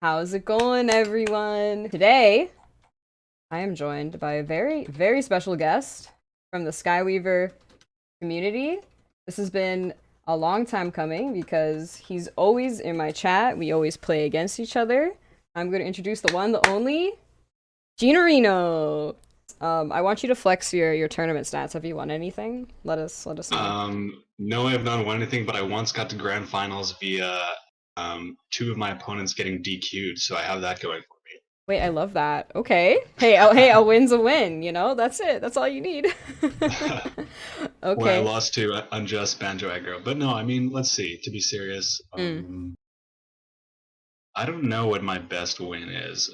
How's it going, everyone? Today, I am joined by a very, very special guest from the Skyweaver community. This has been a long time coming because he's always in my chat. We always play against each other. I'm going to introduce the one, the only, Geenareeno. I want you to flex your tournament stats. Have you won anything? Let us know. No, I have not won anything, but I once got to grand finals via two of my opponents getting DQ'd, so I have that going for Wait, I love that. Okay. Hey, a win's a win, you know? That's it. That's all you need. me. When I Okay. lost to Unjust Banjo Aggro. But no, I mean, let's see, to be serious, Mm. I don't know what my best win is.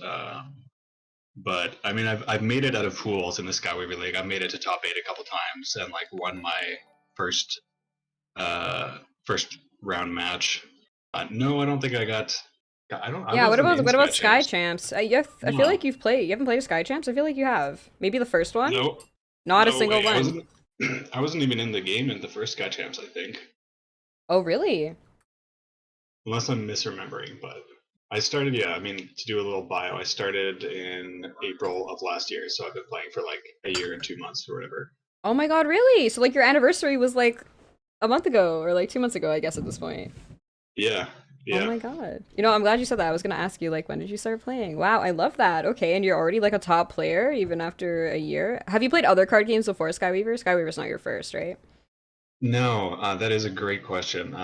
But I mean, I've made it out of pools in the Skyweaver League. I've made it to top 8 a couple times and like won my first first round match. No, I don't think I got. I don't. I Yeah, wasn't in what Sky about Sky Champs. Champs? I feel No, like you've played. You haven't played a Sky Champs? I feel like you have. Maybe the first one? no, Not a no single way. I one. wasn't. I wasn't even in the game in the first Sky Champs. I think, Oh, really? unless I'm misremembering. But I started. Yeah, I mean, to do a little bio, I started in April of last year, so I've been playing for like a year and 2 months or whatever. Oh my god, really? So like your anniversary was like a month ago or like 2 months ago, I guess at this point. Yeah, Oh yeah. my god. You know, I'm glad you said that. I was gonna ask you like when did you start playing? Wow, I love that. Okay, and you're already like a top player even after a year. Have you played other card games before Skyweaver? Skyweaver's not your first, right? No, that is a great question.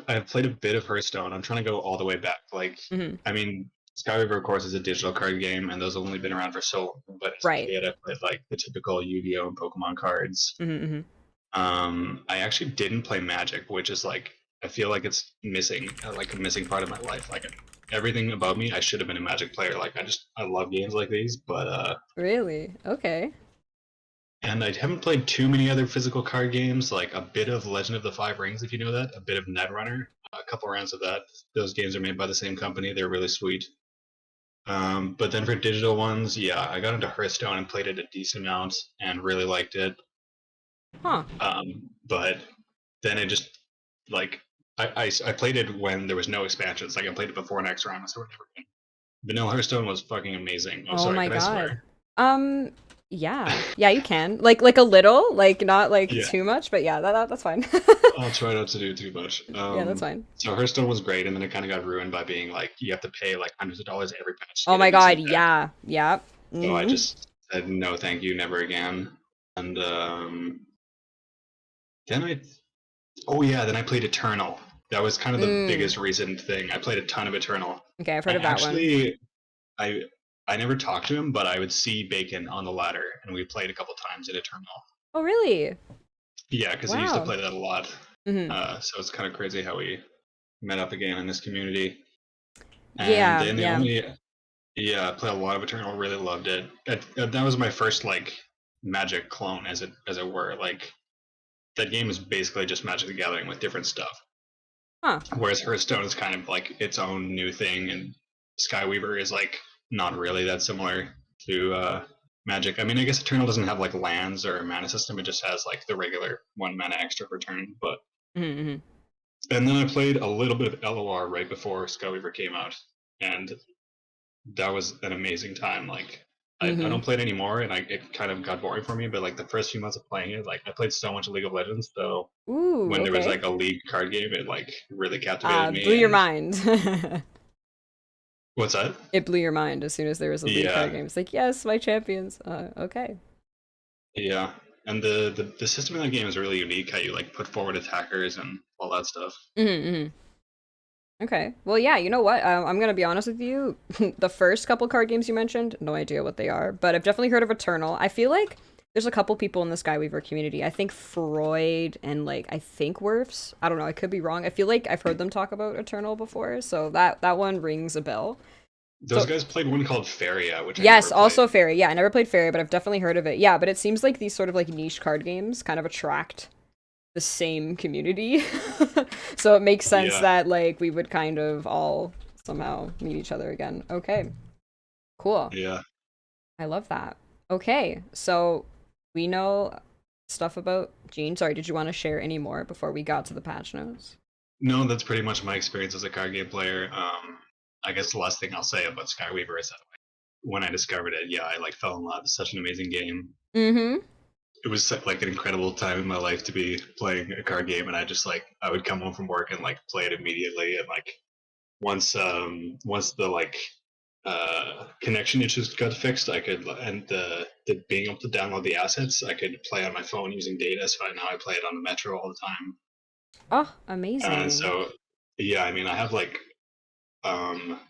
I've played a bit of Hearthstone. I'm trying to go all the way back. Like, Mm-hmm. I mean, Skyriver, of course, is a digital card game, and those have only been around for so long. But as a Right. kid, I played like the typical Yu-Gi-Oh and Pokemon cards. Mm-hmm. Mm-hmm. I actually didn't play Magic, which is like I feel like it's missing, like a missing part of my life. Like everything about me, I should have been a Magic player. Like I love games like these, but Really? Okay. and I haven't played too many other physical card games, like a bit of Legend of the Five Rings, if you know that, a bit of Netrunner, a couple rounds of that. Those games are made by the same company. They're really sweet. But then for digital ones, yeah, I got into Hearthstone and played it a decent amount and really liked it. Huh. But then it just like I played it when there was no expansions. Like I played it before next round, so whatever. Vanilla Hearthstone was fucking amazing. Oh, Oh sorry, my can I god. swear? Um, yeah. Yeah, you can. Like a little, like not like Yeah. too much, but yeah, that's fine. I'll try not to do too much. Yeah, that's fine. So Hearthstone was great, and then it kind of got ruined by being like you have to pay like hundreds of dollars every patch to Oh get a my god, decent deck. yeah. Yeah. So I Mm-hmm. just said no, thank you, never again. And then oh yeah, then I played Eternal. That was kind of the Mm. biggest recent thing. I played a ton of Eternal, Okay, I've heard and of that one. actually, I I never talked to him, but I would see Bacon on the ladder, and we played a couple times in Eternal. Oh, really? Yeah, because he used to Wow. play that a lot. Mm-hmm. So it's kind of crazy how we met up again in this community. And Yeah, then the yeah. only, yeah, I played a lot of Eternal. Really loved it. That was my first like Magic clone, as it were. Like that game is basically just Magic the Gathering with different stuff. Huh. Whereas Hearthstone is kind of like its own new thing, and Skyweaver is like not really that similar to Magic. I mean, I guess Eternal doesn't have like lands or a mana system. It just has like the regular 1 mana extra per turn. But Mm-hmm. and then I played a little bit of LOR right before Skyweaver came out, and that was an amazing time. Like I Mm-hmm. don't play it anymore, and it kind of got boring for me. But like the first few months of playing it, like I played so much League of Legends, so Ooh, when there was okay. like a League card game, it like really captivated Blew me. your And mind. what's that? It blew your mind as soon as there was a League card Yeah, game. It's like, yes, my champions. Okay. yeah. And the system in that game is really unique. How you like put forward attackers and all that stuff. Mm-hmm. Okay. Well, yeah, you know what? I'm gonna be honest with you. The first couple card games you mentioned, no idea what they are, but I've definitely heard of Eternal. I feel like there's a couple people in the Skyweaver community. I think Freud and like I think Werfs. I don't know. I could be wrong. I feel like I've heard them talk about Eternal before, so that one rings a bell. Those So guys played one called Faria, which I yes, never played. also Fairy. Yeah, I never played Fairy, but I've definitely heard of it. Yeah, but it seems like these sort of like niche card games kind of attract the same community. So it makes sense Yeah, that like we would kind of all somehow meet each other again. Okay, cool. yeah. I love that. Okay, so we know stuff about Gene. Sorry, did you want to share any more before we got to the patch notes? No, that's pretty much my experience as a card game player. I guess the last thing I'll say about Skyweaver is that when I discovered it, yeah, I like fell in love. It's such an amazing game. Mm-hmm. It was like an incredible time in my life to be playing a card game, and I just like I would come home from work and like play it immediately, and like once the like connection issues got fixed, I could and the being able to download the assets, I could play on my phone using data. So now I play it on the Metro all the time. Oh, amazing. So yeah, I mean, I have like um,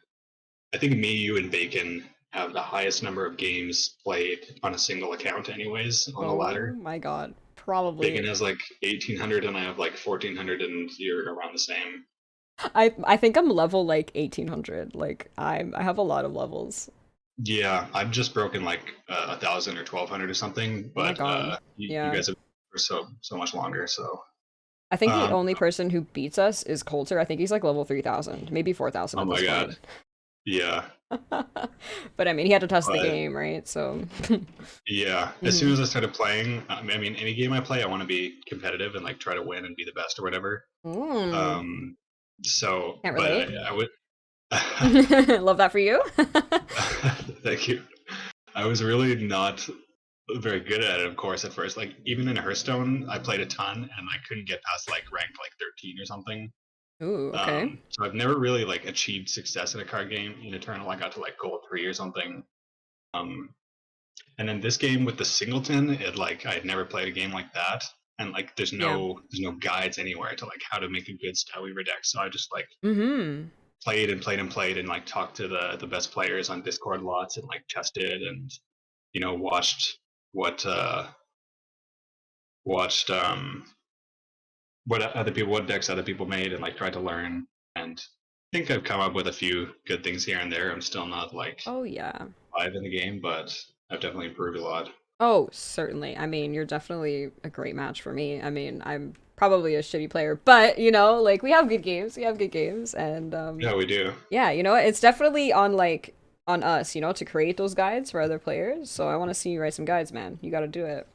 I think me, you, and Bacon have the highest number of games played on a single account, anyways, on the Oh ladder. my god. Bacon Probably. has like 1,800, and I have like 1,400, and you're around the same. I think I'm level like 1800. Like I have a lot of levels. Yeah, I've just broken like 1,000 or 1,200 or something, Oh my but god. you Yeah. guys have for so much longer. So I think the um, only person who beats us is Coulter. I think he's like level 3000, maybe 4000 oh at my this god, point. yeah, But I mean, he had to test the but game, right? So. yeah. As soon Mhm. as I started playing, I mean, any game I play, I want to be competitive and like try to win and be the best or whatever. Mm. Um, so, Can't but relate. I would. Love that for you. Thank you. I was really not very good at it, of course, at first. Like even in Hearthstone, I played a ton and I couldn't get past like rank like 13 or something. Ooh, okay. So I've never really like achieved success in a card game. In Eternal, I got to like gold 3 or something. Um, and then this game with the singleton, it like I had never played a game like that, and like Yeah. there's no guides anywhere to like how to make a good Skyweaver deck. So I just like Mm-hmm. played and played and played and like talked to the best players on Discord lots and like tested and watched what watched what decks other people made and like tried to learn, and I think I've come up with a few good things here and there. I'm still not like Oh yeah. live in the game, but I've definitely improved a lot. Oh, certainly. I mean, you're definitely a great match for me. I mean, I'm probably a shitty player, but like we have good games. We have good games, and Yeah, we do. yeah, it's definitely on us, to create those guides for other players. So I want to see you write some guides, man. You got to do it.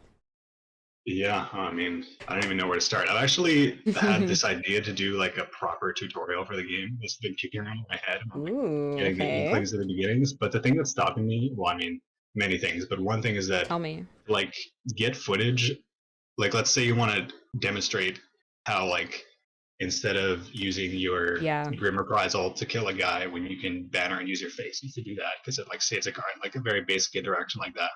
Yeah, I mean, I don't even know where to start. I've actually had this idea to do like a proper tutorial for the game. It's been kicking around in my head. I'm like Ooh, getting the okay. inklings at the beginnings. But the thing that's stopping me, well, I mean, many things, but one thing is that Tell me. like get footage. Like, let's say you want to demonstrate how like instead of using your Yeah. Grim Reprisal to kill a guy when you can banner and use your face, you could do that because it like saves a card, like a very basic interaction like that.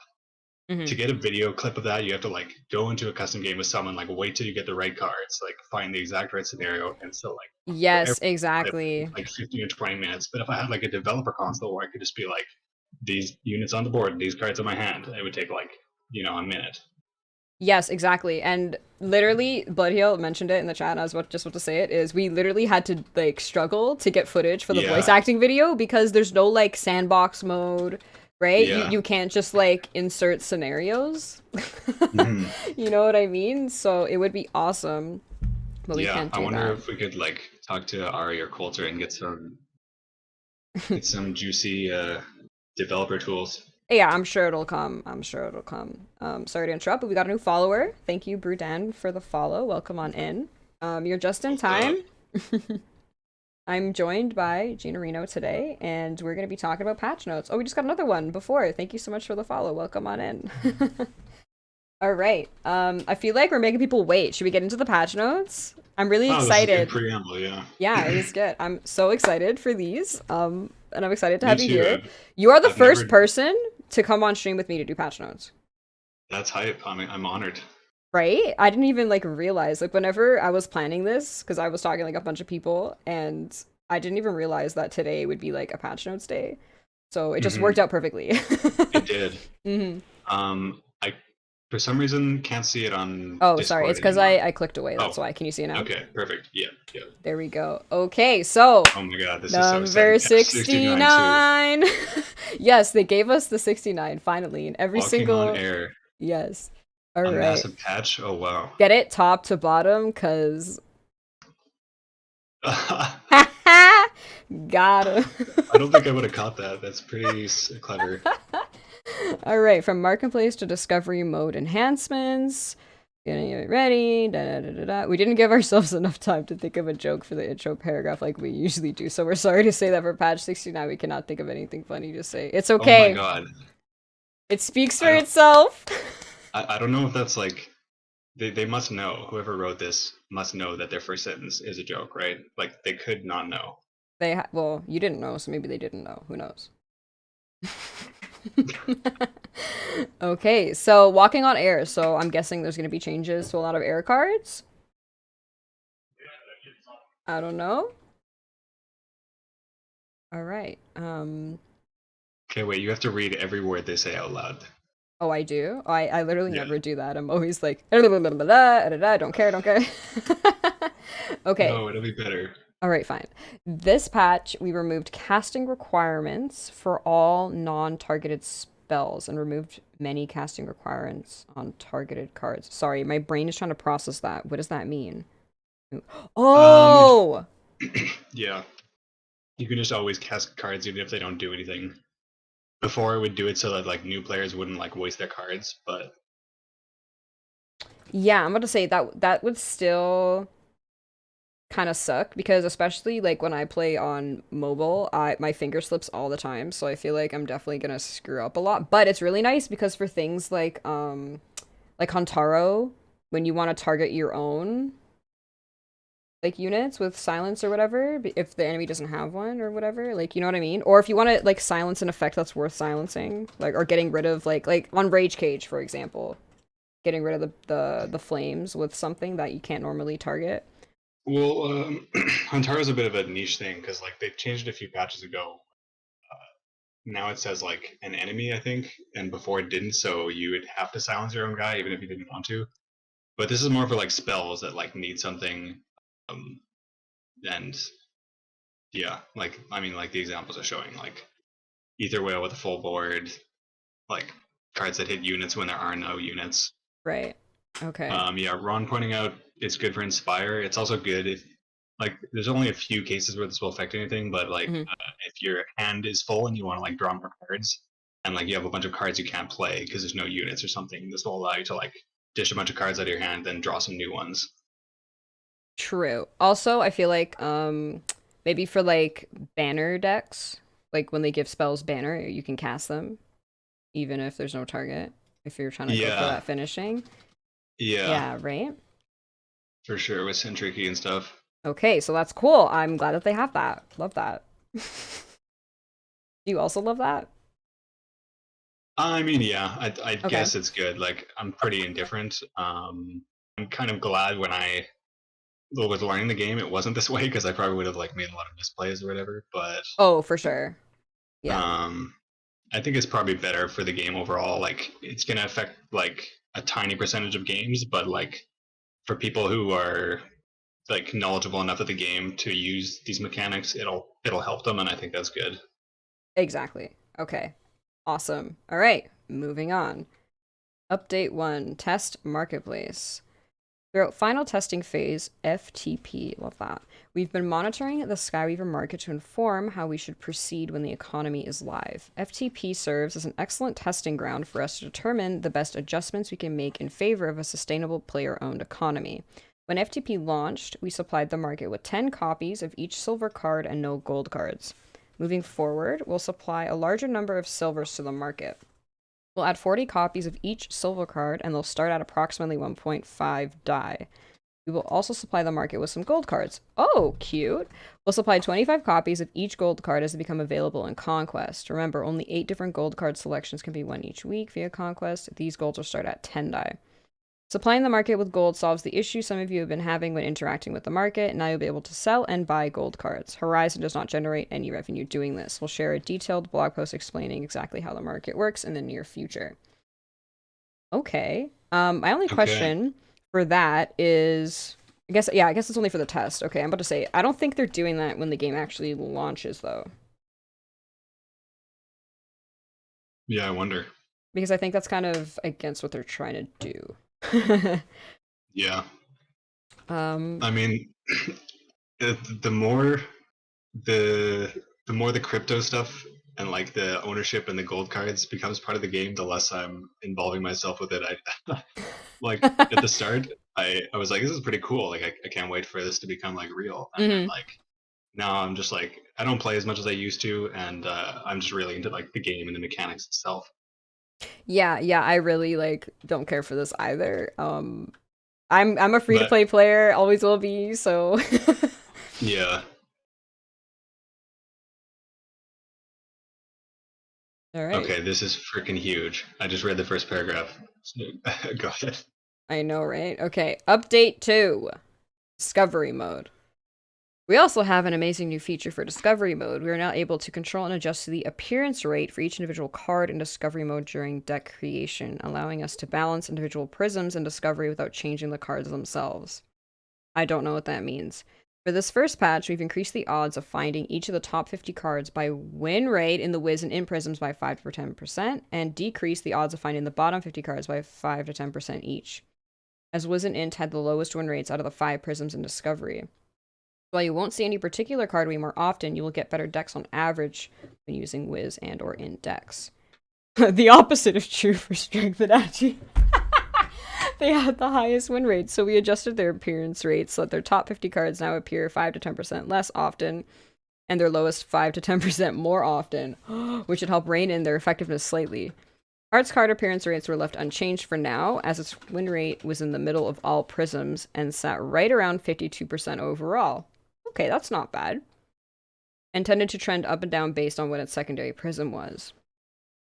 To Hmm. get a video clip of that, you have to like go into a custom game with someone, like wait till you get the right cards, like find the exact right scenario, and so like for every Yes, clip, exactly. it's like 15 or 20 minutes. But if I had like a developer console where I could just be like, these units on the board, these cards in my hand, it would take like a minute. Yes, exactly. And literally, Bloodheal mentioned it in the chat, and I was just about to say it, is we literally had to like struggle to get footage for the voice Yeah, acting video because there's no like sandbox mode, right? You yeah. you can't just like insert scenarios. Mhm. You know what I mean? So it would be awesome, but we Yeah, can't I do wonder that. if we could like talk to Ari or Coulter and get some juicy developer tools. Yeah, I'm sure it'll come. I'm sure it'll come. Sorry to interrupt, but we got a new follower. Thank you, Brudan, for the follow. Welcome on in. You're just in What's up? time. I'm joined by Geenareeno today, and we're going to be talking about patch notes. Oh, we just got another one before. Thank you so much for the follow. Welcome on in. All right. I feel like we're making people wait. Should we get into the patch notes? I'm really Oh, this is good excited. preamble. Yeah. Yeah, it is good. I'm so excited for these. And I'm excited to Me have you too. here. You are the I've first never. person to come on stream with me to do patch notes. That's hype. I'm honored. Right? I didn't even like realize like whenever I was planning this because I was talking like a bunch of people and I didn't even realize that today would be like a patch notes day. So it just worked Hmm. out perfectly. It did. Hmm. I for some reason can't see it on Oh, sorry. It's Discord because anymore. I clicked away. Oh, That's why. Can you see it now? okay, perfect. Yeah, yeah. There we go. Okay, so Oh my god, this is so exciting. number Yeah, 69 too. 69. Yes, they gave us the 69 finally in every Walking on single. air. Yes. All A right. massive patch. Oh wow. Get it top to bottom because. I Got him. don't think I would have caught that. That's pretty clever. All right, from marketplace to discovery mode enhancements. Getting it ready. Da, da, da, da, da. We didn't give ourselves enough time to think of a joke for the intro paragraph like we usually do. So we're sorry to say that for patch 69 we cannot think of anything funny to say. It's Oh my okay. god. It speaks for I don't itself. I don't know if that's like they must know, whoever wrote this must know that their first sentence is a joke, right? Like they could not know. Well, you didn't know, so maybe they didn't know. Who knows? Okay, so walking on air. So I'm guessing there's going to be changes to a lot of air cards. I don't know. All right. Okay, wait, you have to read every word they say out loud. Oh, I do. I literally Yeah. never do that. I'm always like, don't care, don't care. Okay. No, it'll be better. All right, fine. This patch, we removed casting requirements for all non-targeted spells and removed many casting requirements on targeted cards. Sorry, my brain is trying to process that. What does that mean? Oh! Yeah. You can just always cast cards even if they don't do anything. Before it would do it so that like new players wouldn't like waste their cards, but Yeah, I'm about to say that would still kind of suck because especially like when I play on mobile, my finger slips all the time, so I feel like I'm definitely gonna screw up a lot. But it's really nice because for things like Hantaro, when you want to target your own like units with silence or whatever, if the enemy doesn't have one or whatever, like you know what I mean? Or if you want to like silence an effect that's worth silencing, like or getting rid of like on Rage Cage, for example, getting rid of the flames with something that you can't normally target. well, Hantaro's a bit of a niche thing because like they changed it a few patches ago. Now it says like an enemy, I think, and before it didn't, so you would have to silence your own guy even if you didn't want to. But this is more for like spells that like need something, um, and yeah, like I mean, like the examples are showing, like Ether Whale with a full board, like cards that hit units when there are no units. Right. Okay. Yeah, Ron pointing out it's good for Inspire. It's also good if like there's only a few cases where this will affect anything, but like Mhm. if your hand is full and you want to like draw more cards, and like you have a bunch of cards you can't play because there's no units or something, this will allow you to like dish a bunch of cards out of your hand, then draw some new ones. True. Also, I feel like maybe for like banner decks, like when they give spells banner, you can cast them even if there's no target. If you're trying to go for Yeah, that finishing. yeah, Yeah, right? for sure with Centric and stuff. Okay, so that's cool. I'm glad that they have that. Love that. Do you also love that? I mean, yeah, I Okay. guess it's good. Like I'm pretty indifferent. I'm kind of glad when I was learning the game, it wasn't this way because I probably would have like made a lot of misplays or whatever. But Oh, for sure. Yeah. um, I think it's probably better for the game overall. Like it's gonna affect like a tiny percentage of games, but like for people who are like knowledgeable enough of the game to use these mechanics, it'll help them, and I think that's good. Exactly. Okay. Awesome. All right, moving on. Update 1, Test Marketplace. Throughout final testing phase, FTP, love that, we've been monitoring the Skyweaver Market to inform how we should proceed when the economy is live. FTP serves as an excellent testing ground for us to determine the best adjustments we can make in favor of a sustainable player-owned economy. When FTP launched, we supplied the market with 10 copies of each silver card and no gold cards. Moving forward, we'll supply a larger number of silvers to the market. We'll add 40 copies of each silver card, and they'll start at approximately 1.5 die. We will also supply the market with some gold cards. Oh, cute. We'll supply 25 copies of each gold card as they become available in Conquest. Remember, only 8 different gold card selections can be won each week via Conquest. These golds will start at 10 die. Supplying the market with gold solves the issue some of you have been having when interacting with the market. Now you'll be able to sell and buy gold cards. Horizon does not generate any revenue doing this. We'll share a detailed blog post explaining exactly how the market works in the near future. Okay. My only Okay. question for that is, I guess it's only for the test. Okay, I'm about to say, I don't think they're doing that when the game actually launches, though. Yeah, I wonder. Because I think that's kind of against what they're trying to do. Yeah, um, I mean, the more the the more the crypto stuff and like the ownership and the gold cards becomes part of the game, the less I'm involving myself with it. I like at the start, I was like, this is pretty cool. Like I can't wait for this to become like real. And then Hmm. like now I'm just like I don't play as much as I used to, and I'm just really into like the game and the mechanics itself. Yeah, yeah, I really like don't care for this either. I'm a free to But play player, always will be, so yeah, all right. okay, this is freaking huge. I just read the first paragraph. Go ahead. I know, right? Okay, update 2. Discovery mode. We also have an amazing new feature for Discovery mode. We are now able to control and adjust the appearance rate for each individual card in Discovery mode during deck creation, allowing us to balance individual prisms in Discovery without changing the cards themselves. I don't know what that means. For this first patch, we've increased the odds of finding each of the top 50 cards by win rate in the Wiz and Int prisms by 5 to 10%, and decreased the odds of finding the bottom 50 cards by 5 to 10% each, as Wiz and Int had the lowest win rates out of the 5 prisms in Discovery. While you won't see any particular card way more often, you will get better decks on average when using Wiz and or Int decks. The opposite is true for Strength and Agi. They had the highest win rates, so we adjusted their appearance rates so that their top 50 cards now appear 5 to 10% less often, and their lowest 5 to 10% more often, which should help rein in their effectiveness slightly. Hearts card appearance rates were left unchanged for now, as its win rate was in the middle of all prisms and sat right around 52% overall. Okay, that's not bad. And tended to trend up and down based on what its secondary prism was.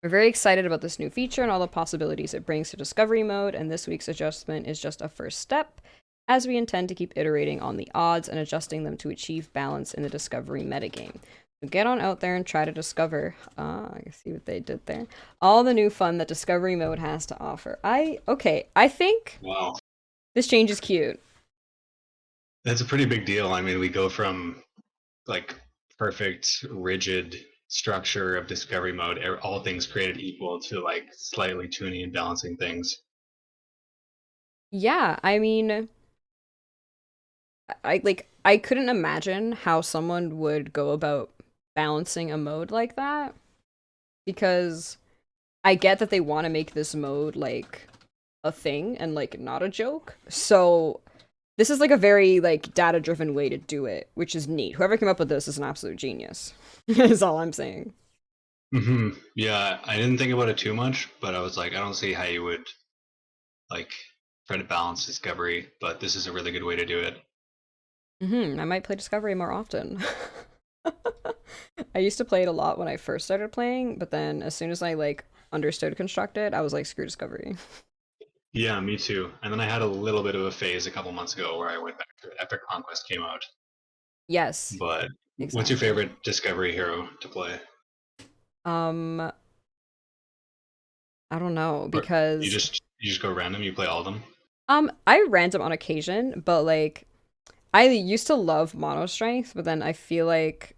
We're very excited about this new feature and all the possibilities it brings to Discovery mode, and this week's adjustment is just a first step, as we intend to keep iterating on the odds and adjusting them to achieve balance in the Discovery metagame. So get on out there and try to discover, I can see what they did there, all the new fun that Discovery mode has to offer. I think Wow, this change is cute. that's a pretty big deal. I mean, we go from like perfect rigid structure of discovery mode, all things created equal, to like slightly tuning and balancing things. Yeah, I mean, I couldn't imagine how someone would go about balancing a mode like that, because I get that they want to make this mode like a thing and like not a joke. So this is like a very like data driven way to do it, which is neat. Whoever came up with this is an absolute genius. Is all I'm saying. Yeah, I didn't think about it too much, but I was like, I don't see how you would like try to balance discovery, but this is a really good way to do it. I might play Discovery more often. I used to play it a lot when I first started playing, but then as soon as I like understood Constructed, I was like, screw Discovery. Yeah, me too. And then I had a little bit of a phase a couple months ago where I went back to it after Conquest came out. Yes, But what's your exactly. favorite discovery hero to play? Um, I don't know Or because you just go random, you play all of them? I random on occasion, but like I used to love mono strength, but then I feel like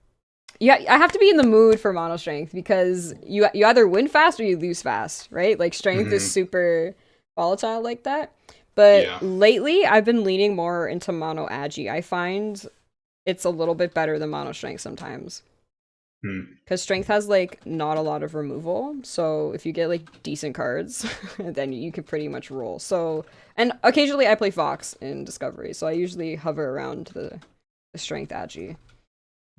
yeah, I have to be in the mood for mono strength because you either win fast or you lose fast, right? Like strength is Hmm. super volatile like that. But Yeah. lately I've been leaning more into mono agi. I find it's a little bit better than mono strength sometimes. Hmm. Because strength has like not a lot of removal, so if you get like decent cards, then you can pretty much roll. So, and occasionally I play Fox in Discovery, so I usually hover around the strength agi.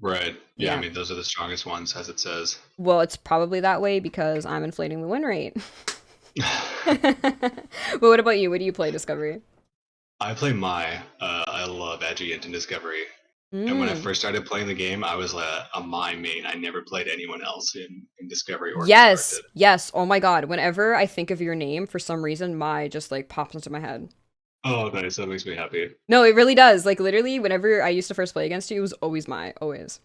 Right. Yeah, I Yeah. mean, those are the strongest ones, as it says. Well, it's probably that way because I'm inflating the win rate. But what about you? What do you play Discovery? I play Mai. I love Ant and Discovery. And when I Mm. first started playing the game, I was a Mai main. I never played anyone else in Discovery or Yes, Constructed. yes. Oh my God. Whenever I think of your name, for some reason, my just like pops into my head. Oh, nice. That makes me happy. No, it really does. Like literally, whenever I used to first play against you, it was always my always.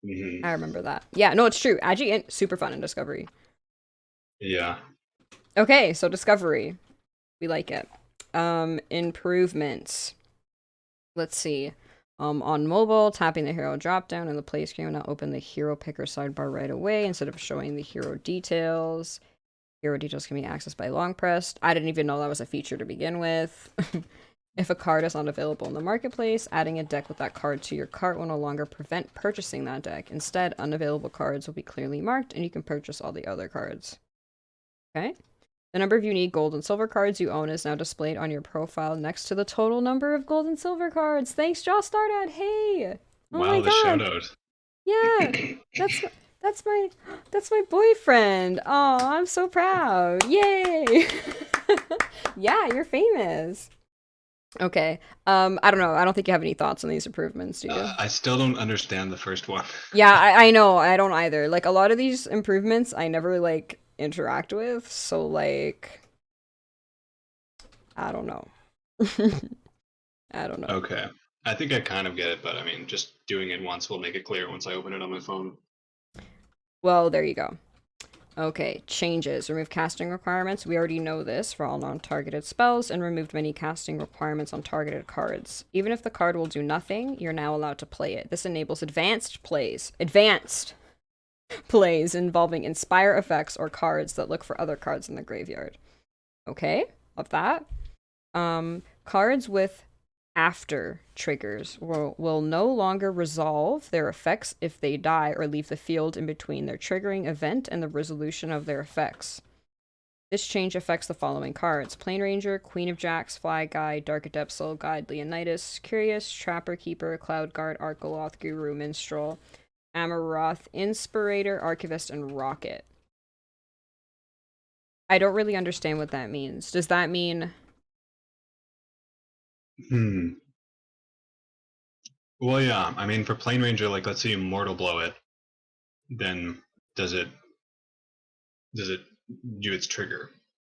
Hmm. I remember that. Yeah, no, it's true. Agi Int, super fun in Discovery. Yeah. Okay, so Discovery. We like it. Improvements. Let's see. On mobile, tapping the hero drop down in the play screen will now open the hero picker sidebar right away instead of showing the hero details. Hero details can be accessed by long pressed. I didn't even know that was a feature to begin with. If a card is not available in the marketplace, adding a deck with that card to your cart will no longer prevent purchasing that deck. Instead, unavailable cards will be clearly marked and you can purchase all the other cards. Okay? The number of unique gold and silver cards you own is now displayed on your profile next to the total number of gold and silver cards. Thanks, Josh Stardad. Hey! Oh Wow, my the god. shout out. Yeah, that's my boyfriend. Oh, I'm so proud. Yay! Yeah, you're famous. Okay. I don't know. I don't think you have any thoughts on these improvements, do you? I still don't understand the first one. Yeah, I know. I don't either. Like, a lot of these improvements I never, like, interact with, so, like, I don't know. I don't know. Okay. I think I kind of get it, but I mean, just doing it once will make it clear once I open it on my phone. Well, there you go. Okay, changes. Remove casting requirements. We already know this for all non-targeted spells, and removed many casting requirements on targeted cards. Even if the card will do nothing, you're now allowed to play it. This enables advanced plays involving inspire effects or cards that look for other cards in the graveyard. Okay, love that. Cards with after triggers will no longer resolve their effects if they die or leave the field in between their triggering event and the resolution of their effects. This change affects the following cards: Plane Ranger, Queen of Jacks, Fly Guy, Dark Adept, Soul Guide, Leonidas, Curious, Trapper Keeper, Cloud Guard, Arcoloth, Guru, Minstrel, Amaroth, Inspirator, Archivist, and Rocket. I don't really understand what that means. Does that mean... Well, yeah. I mean, for Plane Ranger, like, let's say you Mortal Blow it, then does it do its trigger?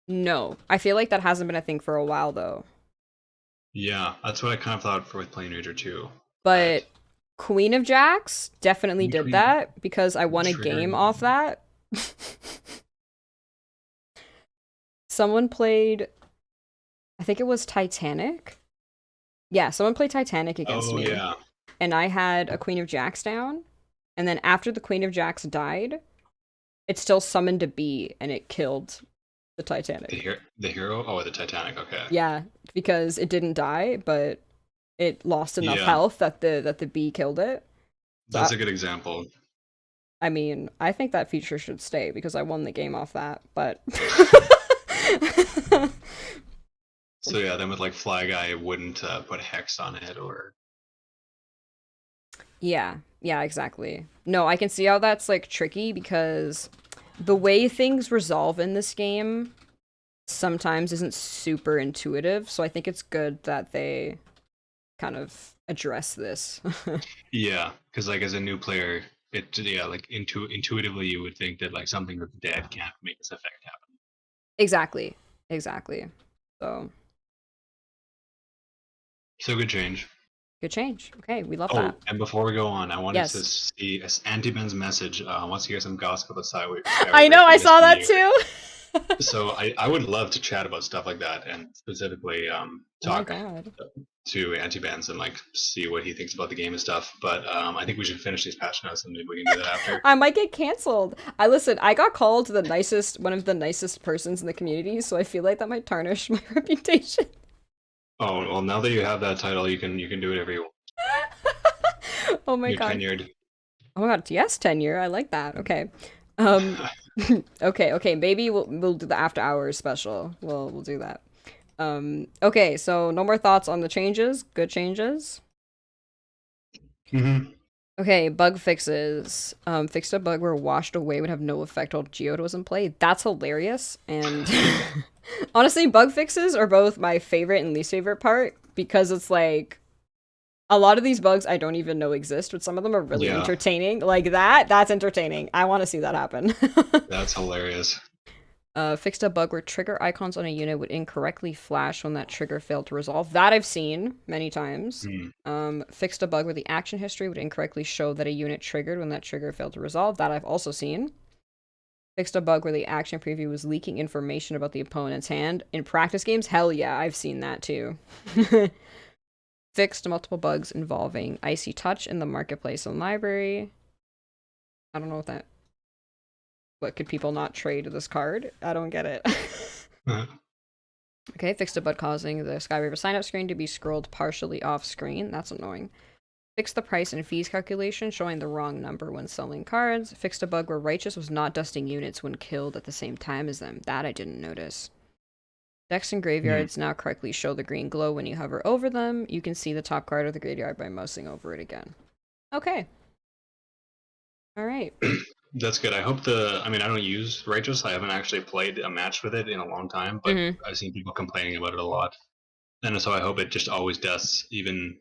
No. I feel like that hasn't been a thing for a while, though. Yeah, that's what I kind of thought for with Plane Ranger too. But Queen of Jacks definitely did that because I won a Trigger. game off that. Someone played, I think it was Titanic. Yeah, someone played Titanic against me. Oh, yeah. And I had a Queen of Jacks down. And then after the Queen of Jacks died, it still summoned a bee and it killed the Titanic. The hero? Oh, the Titanic, okay. Yeah, because it didn't die, but it lost enough health that the bee killed it. That's a good example. I mean, I think that feature should stay because I won the game off that, but... So yeah, then with like Fly Guy, it wouldn't put Hex on it or... Yeah, exactly. No, I can see how that's like tricky because the way things resolve in this game sometimes isn't super intuitive, so I think it's good that they kind of address this. Yeah, because like as a new player, like intuitively you would think that like something that's dead can't make this effect happen. Exactly. So good change. Good change. Okay, we love that. And before we go on, I wanted to see Anti-Ben's message. Wants to hear some gossip about Skyweaver. I know, I saw that too. So I would love to chat about stuff like that and specifically talk to Anti-Bans and like see what he thinks about the game and stuff. But I think we should finish these patch notes and maybe we can do that after. I might get canceled. I got called one of the nicest persons in the community, so I feel like that might tarnish my reputation. Oh, well, now that you have that title, you can do whatever you want. Oh my god. You're tenured. Oh my god, yes, tenure. I like that. Okay. Okay, maybe we'll do the after hours special. We'll do that. Okay, so no more thoughts on the changes. Good changes. Okay, bug fixes. Fixed a bug where washed away would have no effect while Geode was in play. That's hilarious. And honestly, bug fixes are both my favorite and least favorite part because it's like a lot of these bugs I don't even know exist, but some of them are really entertaining. Like that's entertaining. I want to see that happen. That's hilarious. Fixed a bug where trigger icons on a unit would incorrectly flash when that trigger failed to resolve. That I've seen many times. Fixed a bug where the action history would incorrectly show that a unit triggered when that trigger failed to resolve. That I've also seen. Fixed a bug where the action preview was leaking information about the opponent's hand. In practice games, hell yeah, I've seen that too. Fixed multiple bugs involving Icy Touch in the marketplace and library. I don't know what that... What, could people not trade this card? I don't get it. Okay, fixed a bug causing the Skyweaver sign-up screen to be scrolled partially off-screen. That's annoying. Fixed the price and fees calculation, showing the wrong number when selling cards. Fixed a bug where Righteous was not dusting units when killed at the same time as them. That I didn't notice. Decks and graveyards now correctly show the green glow when you hover over them. You can see the top card of the graveyard by mousing over it again. Okay. Alright. That's good. I hope I mean, I don't use Righteous. I haven't actually played a match with it in a long time, but I've seen people complaining about it a lot. And so I hope it just always dusts, even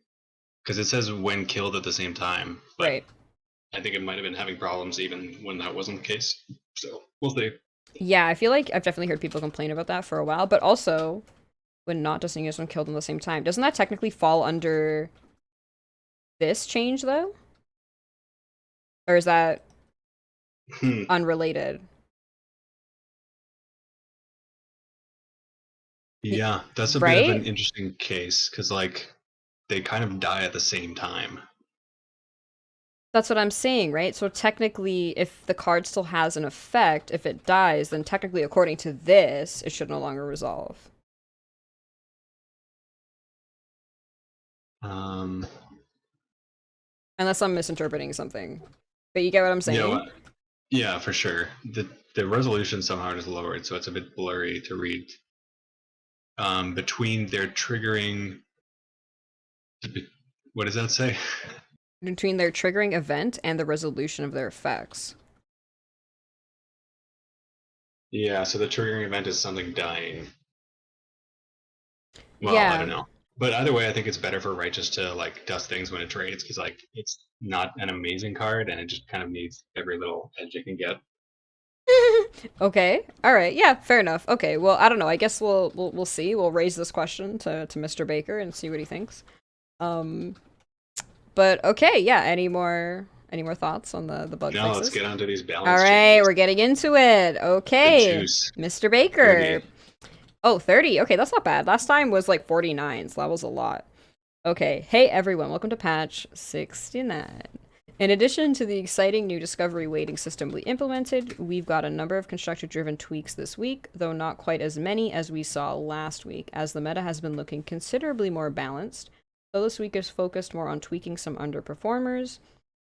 because it says when killed at the same time. But right. I think it might have been having problems even when that wasn't the case. So we'll see. Yeah, I feel like I've definitely heard people complain about that for a while, but also when not dusting units when killed at the same time. Doesn't that technically fall under this change, though? Or is that unrelated? Yeah, that's a bit of an interesting case, because, like, they kind of die at the same time. That's what I'm saying, right? So technically, if the card still has an effect, if it dies, then technically, according to this, it should no longer resolve. Unless I'm misinterpreting something. But you get what I'm saying? Yeah, for sure. The resolution somehow is lowered, so it's a bit blurry to read. Between their triggering... What does that say? Between their triggering event and the resolution of their effects. Yeah, so the triggering event is something dying. Well, yeah. I don't know. But either way, I think it's better for Righteous to, like, dust things when it trades, because, like, it's not an amazing card, and it just kind of needs every little edge it can get. Okay. All right. Yeah. Fair enough. Okay. Well, I don't know. I guess we'll see. We'll raise this question to Mr. Baker and see what he thinks. But okay. Yeah. Any more thoughts on the bug fixes? No, let's get onto these balance. All right, changes. We're getting into it. Okay, Mr. Baker. 30. Oh, 30. Okay, that's not bad. Last time was like 49, so that was a lot. Okay. Hey everyone, welcome to patch 69. In addition to the exciting new discovery weighting system we implemented, we've got a number of constructor-driven tweaks this week, though not quite as many as we saw last week, as the meta has been looking considerably more balanced. So this week is focused more on tweaking some underperformers,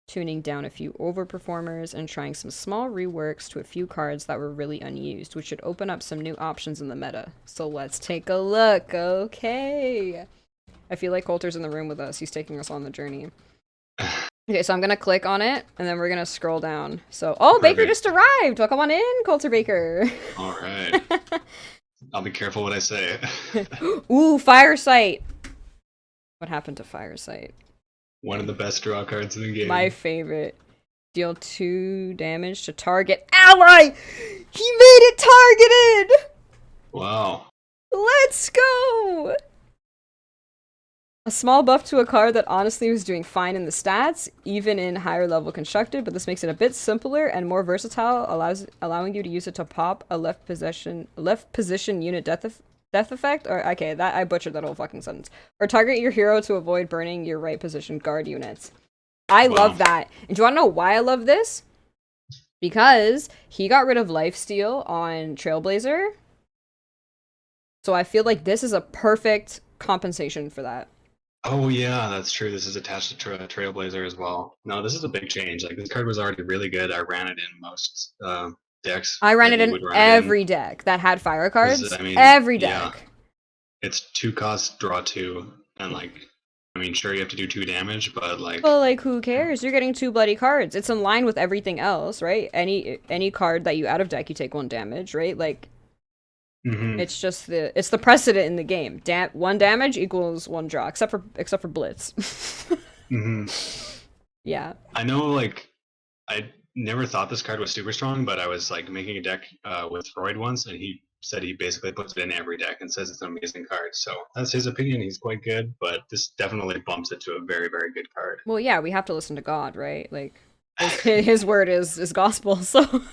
tuning down a few overperformers, and trying some small reworks to a few cards that were really unused, which should open up some new options in the meta. So let's take a look. Okay. I feel like Coulter's in the room with us. He's taking us on the journey. Okay, so I'm gonna click on it, and then we're gonna scroll down. So, oh, Baker just arrived! Welcome on in, Coulter Baker! Alright. I'll be careful what I say. Ooh, Firesight! What happened to Firesight? One of the best draw cards in the game. My favorite. Deal 2 damage to target ally! He made it targeted! Wow. Let's go! A small buff to a card that honestly was doing fine in the stats, even in higher level constructed, but this makes it a bit simpler and more versatile, allowing you to use it to pop a left position unit death effect, or okay, that I butchered that whole fucking sentence. Or target your hero to avoid burning your right position guard units. I love that. And do you want to know why I love this? Because he got rid of lifesteal on Trailblazer. So I feel like this is a perfect compensation for that. Oh yeah, that's true. This is attached to Trailblazer as well. No, this is a big change. Like, this card was already really good. I ran it in most decks. I ran it in every deck that had fire cards. I mean, every deck. Yeah. It's 2 costs, draw 2, and like, I mean, sure you have to do 2 damage, but like. Well, like, who cares? You're getting 2 bloody cards. It's in line with everything else, right? Any card that you out of deck, you take 1 damage, right? Like. It's just it's the precedent in the game. 1 damage equals 1 draw, except for Blitz. Yeah. I know, like, I never thought this card was super strong, but I was like making a deck with Freud once, and he said he basically puts it in every deck and says it's an amazing card. So that's his opinion. He's quite good, but this definitely bumps it to a very, very good card. Well, yeah, we have to listen to God, right? Like, his word is gospel. So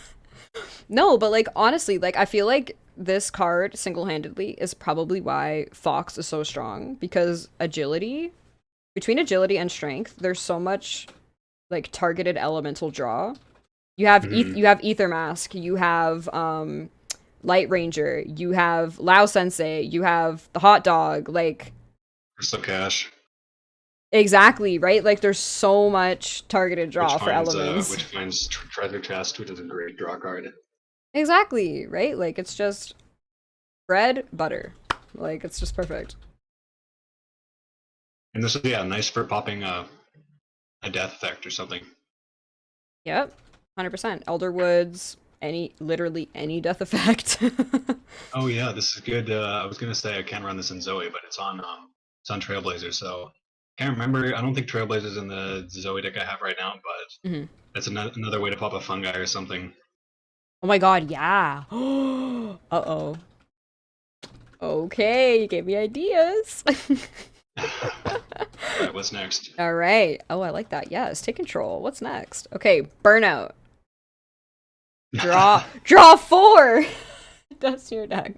no, but like, honestly, like, I feel like this card single-handedly is probably why Fox is so strong, because between agility and strength, there's so much like targeted elemental draw. You have you have Ether Mask, you have Light Ranger, you have Lao Sensei, you have the hot dog, like Crystal Cash, exactly, right? Like there's so much targeted draw for elements. which finds Treasure Chest, which is a great draw card. Exactly, right? Like it's just bread, butter. Like it's just perfect. And this is nice for popping a death effect or something. Yep. 100%. Elder Woods, literally any death effect. Oh yeah, this is good. I was gonna say I can run this in Zoe, but it's on Trailblazer, so can't remember. I don't think Trailblazer's in the Zoe deck I have right now, but Mhm. that's another way to pop a fungi or something. Oh my god, yeah. Uh-oh. Okay, you gave me ideas. Alright, what's next? All right. Oh, I like that. Yes, take control. What's next? Okay, Burnout. Draw 4. That's your deck.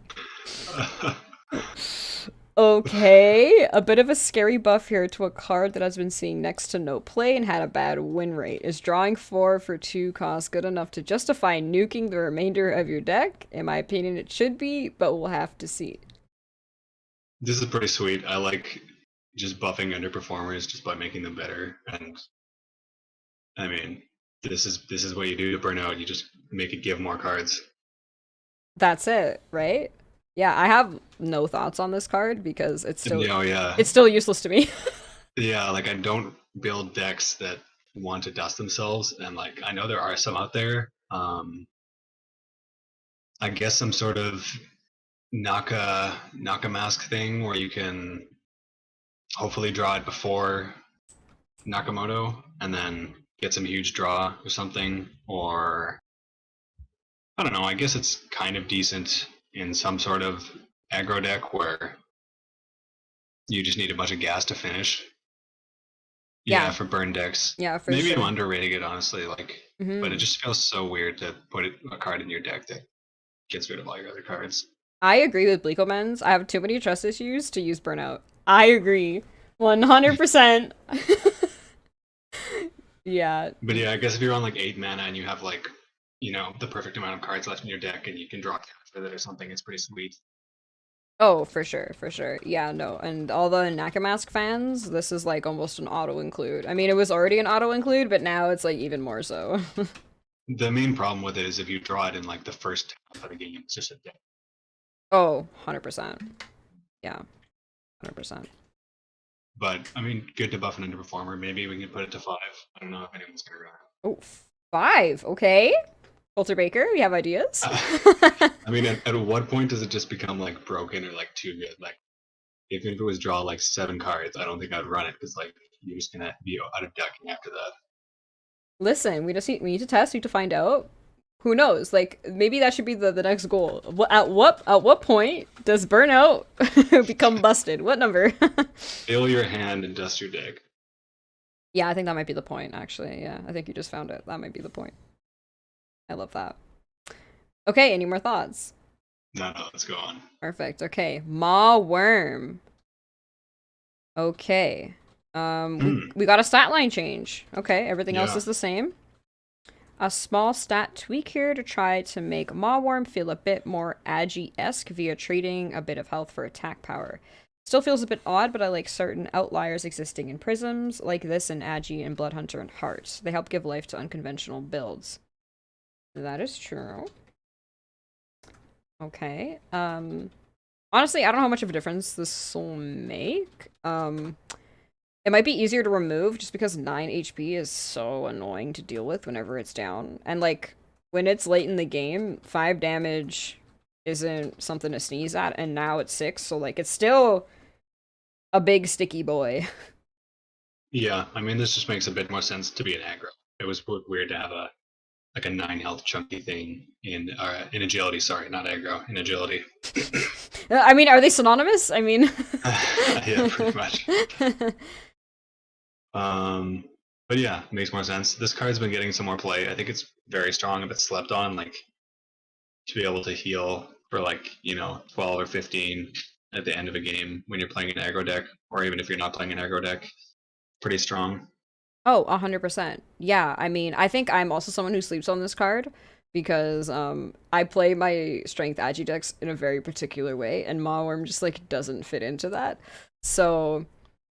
Okay, a bit of a scary buff here to a card that has been seeing next to no play and had a bad win rate. Is drawing 4 for 2 cost good enough to justify nuking the remainder of your deck? In my opinion, it should be, but we'll have to see. This is pretty sweet. I like just buffing underperformers just by making them better, and I mean, this is what you do to Burnout. You just make it give more cards. That's it, right? Yeah, I have no thoughts on this card because Yeah. it's still useless to me. Yeah, like I don't build decks that want to dust themselves, and like I know there are some out there. I guess some sort of Naka mask thing where you can hopefully draw it before Nakamoto and then get some huge draw or something. Or I don't know, I guess it's kind of decent in some sort of aggro deck where you just need a bunch of gas to finish. Yeah, Yeah, for burn decks. yeah, for Maybe sure. I'm underrating it honestly, like but it Mhm. just feels so weird to put a card in your deck that gets rid of all your other cards. I agree with Bleakomens. I have too many trust issues to use Burnout. I agree. 100%. Yeah. But yeah, I guess if you're on like 8 mana and you have like, the perfect amount of cards left in your deck and you can draw cards with it or something, it's pretty sweet. Oh, for sure, for sure. Yeah, no. And all the Nakamask fans, this is like almost an auto include. I mean, it was already an auto include, but now it's like even more so. The main problem with it is if you draw it in like the first half of the game, it's just a deck. Oh, 100%. Yeah, 100%. But I mean, good to buff an underperformer. Maybe we can put it to 5. I don't know if anyone's gonna run Oh, 5. Okay. Coulter Baker, you have ideas? it. I mean, at what point does it just become like broken or like too good? Like, even if it was draw like 7 cards, I don't think I'd run it because like you're just gonna be out of decking after that. Listen, we need to test, we need to find out. Who knows? Like maybe that should be the next goal. At what point does Burnout become busted? What number? Fill your hand and dust your deck. Yeah, I think that might be the point, actually. Yeah, I think you just found it. That might be the point. I love that. Okay, any more thoughts? No, let's go on. Perfect. Okay, Maw Worm. Okay. We got a stat line change. Okay, everything else Yeah. is the same. A small stat tweak here to try to make Mawworm feel a bit more Agi-esque via trading a bit of health for attack power. Still feels a bit odd, but I like certain outliers existing in Prisms, like this in Agi and Bloodhunter and Heart. They help give life to unconventional builds. That is true. Okay. Honestly, I don't know how much of a difference this will make. It might be easier to remove just because 9 HP is so annoying to deal with whenever it's down. And like, when it's late in the game, 5 damage isn't something to sneeze at, and now it's 6, so like, it's still a big sticky boy. Yeah, I mean, this just makes a bit more sense to be an aggro. It was weird to have a 9 health chunky thing in agility. Sorry, not aggro, in agility. I mean, are they synonymous? I mean... Yeah, pretty much. But yeah, makes more sense. This card's been getting some more play. I think it's very strong, a bit slept on, like to be able to heal for like, 12 or 15 at the end of a game when you're playing an aggro deck, or even if you're not playing an aggro deck. Pretty strong. Oh, 100%. Yeah, I mean, I think I'm also someone who sleeps on this card because I play my strength agi decks in a very particular way, and Mawworm just like doesn't fit into that. So,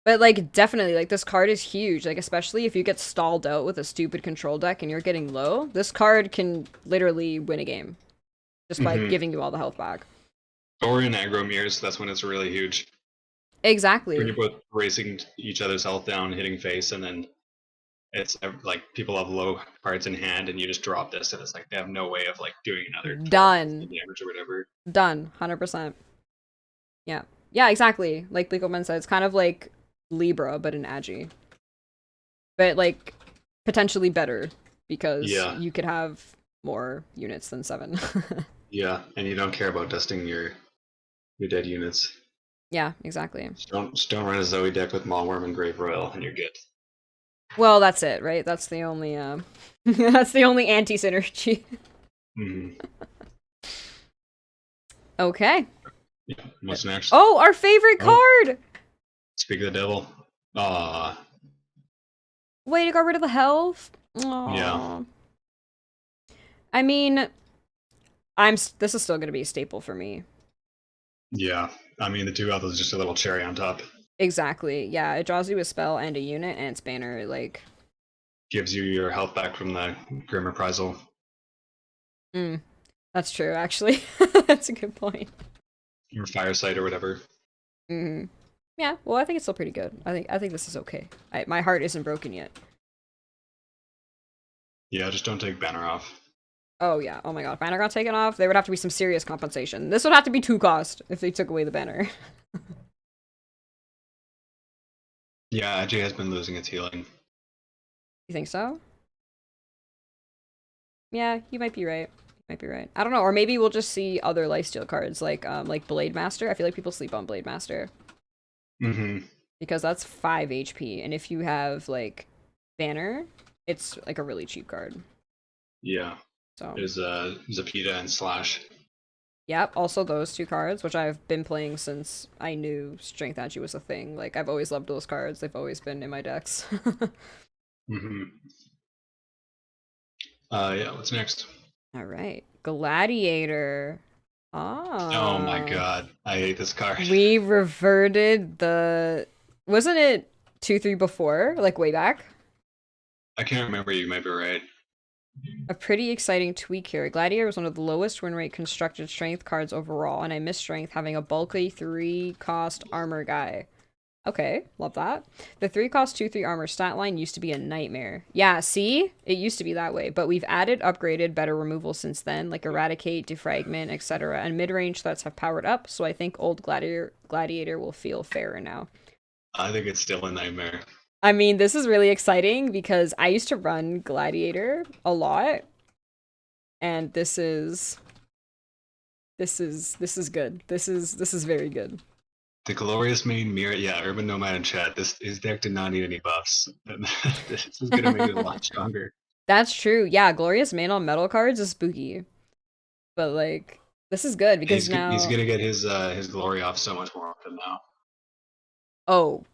but like definitely, like this card is huge. Like especially if you get stalled out with a stupid control deck and you're getting low, this card can literally win a game just by Hmm. giving you all the health back. Or in aggro mirrors, that's when it's really huge. When Exactly. you're both racing each other's health down, hitting face, and then it's like people have low cards in hand, and you just drop this, and it's like they have no way of like doing another 12 Done. damage or whatever. Done. 100%. Yeah. Yeah, exactly. Like Legalman said, it's kind of like Libra, but in Agi. But like potentially better because Yeah, you could have more units than 7. yeah, and you don't care about dusting your dead units. Yeah, exactly. Just don't run a Zoe deck with Maulworm and Grave Royal, and you're good. Well, that's it, right? That's the only that's the only anti-synergy. Hmm. Okay. Yeah. What's next? Oh, our favorite Oh, card. Speak of the Devil. Ah, Wait, it got rid of the health. yeah, Aww. I mean, this is still going to be a staple for me. yeah. I mean, the two others is just a little cherry on top. Exactly. Yeah, it draws you a spell and a unit, and its banner, like, Gives you your health back from the Grim Reprisal. that's true, actually. That's a good point. Or Firesight or whatever. Hmm. Yeah, well, I think it's still pretty good. I think this is okay. My heart isn't broken yet. Yeah, just don't take banner off. Oh, yeah. Oh my god, if banner got taken off, there would have to be some serious compensation. This would have to be 2 cost if they took away the banner. Yeah, Agi has been losing its healing. You think so? Yeah, you might be right. You might be right. I don't know, or maybe we'll just see other lifesteal cards like Blade Master. I feel like people sleep on Blade Master Mm-hmm. because that's 5 HP, and if you have like Banner, it's like a really cheap card. Yeah. So, There's Zapita and Slash. yep, also those 2 cards, which I've been playing since I knew Strength Agi was a thing. Like I've always loved those cards. They've always been in my decks. Mm-hmm. Yeah, what's next? All right. Gladiator. Oh my Ah. god, I hate this card. We reverted the. Wasn't it 2-3 before? Like way back? I can't remember, you might be right. A pretty exciting tweak here. Gladiator was one of the lowest win rate constructed strength cards overall, and I miss strength having a bulky 3-cost armor guy. Okay, love that. The 3-cost 2/3 armor stat line used to be a nightmare. Yeah, see? It used to be that way, but we've added upgraded better removal since then, like Eradicate, Defragment, etc. And mid-range threats have powered up, so I think old Gladiator will feel fairer now. I think it's still a nightmare. I mean, this is really exciting because I used to run Gladiator a lot, and this is good. This is very good. The glorious main mirror, yeah, Urban Nomad in chat. His deck did not need any buffs. This is gonna make it a lot stronger. That's true. Yeah, Glorious Main on metal cards is spooky. But like this is good because He's now gonna get his glory off so much more often now. oh,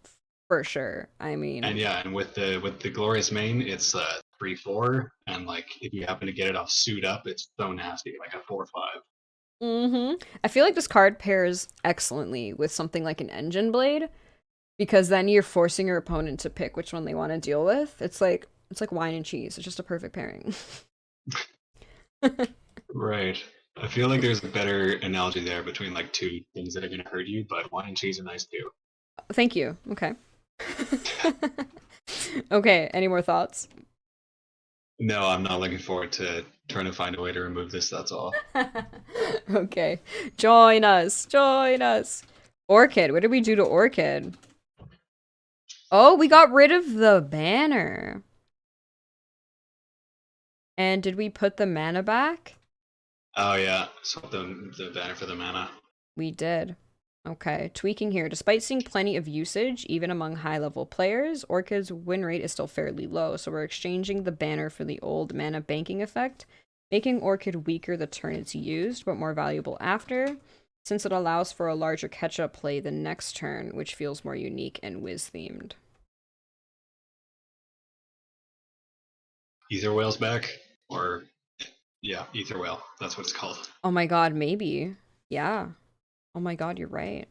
for sure. I And mean, yeah, and with the glorious main, it's 3/4, and like if you happen to get it off suit up, it's so nasty, like a 4/5. I feel like this card pairs excellently with something like an Engine Blade because then you're forcing your opponent to pick which one they want to deal with. It's like wine and cheese. It's just a perfect pairing. Right. I feel like there's a better analogy there between like two things that are gonna hurt you, but wine and cheese are nice too. Thank you. Okay. Okay, any more thoughts? No, I'm not looking forward to trying to find a way to remove this. That's all. Okay. Join us. Join us. Orchid. What did we do to Orchid? Oh, we got rid of the banner. And did we put the mana back? Oh yeah, swap the banner for the mana. We did. Okay, tweaking here. Despite seeing plenty of usage, even among high-level players, Orchid's win rate is still fairly low, so we're exchanging the banner for the old mana banking effect, making Orchid weaker the turn it's used, but more valuable after, since it allows for a larger catch-up play the next turn, which feels more unique and Wiz-themed. Ether whales back, or Yeah, Ether Whale. That's what it's called. Oh my god, maybe. Yeah. Oh my god, you're right.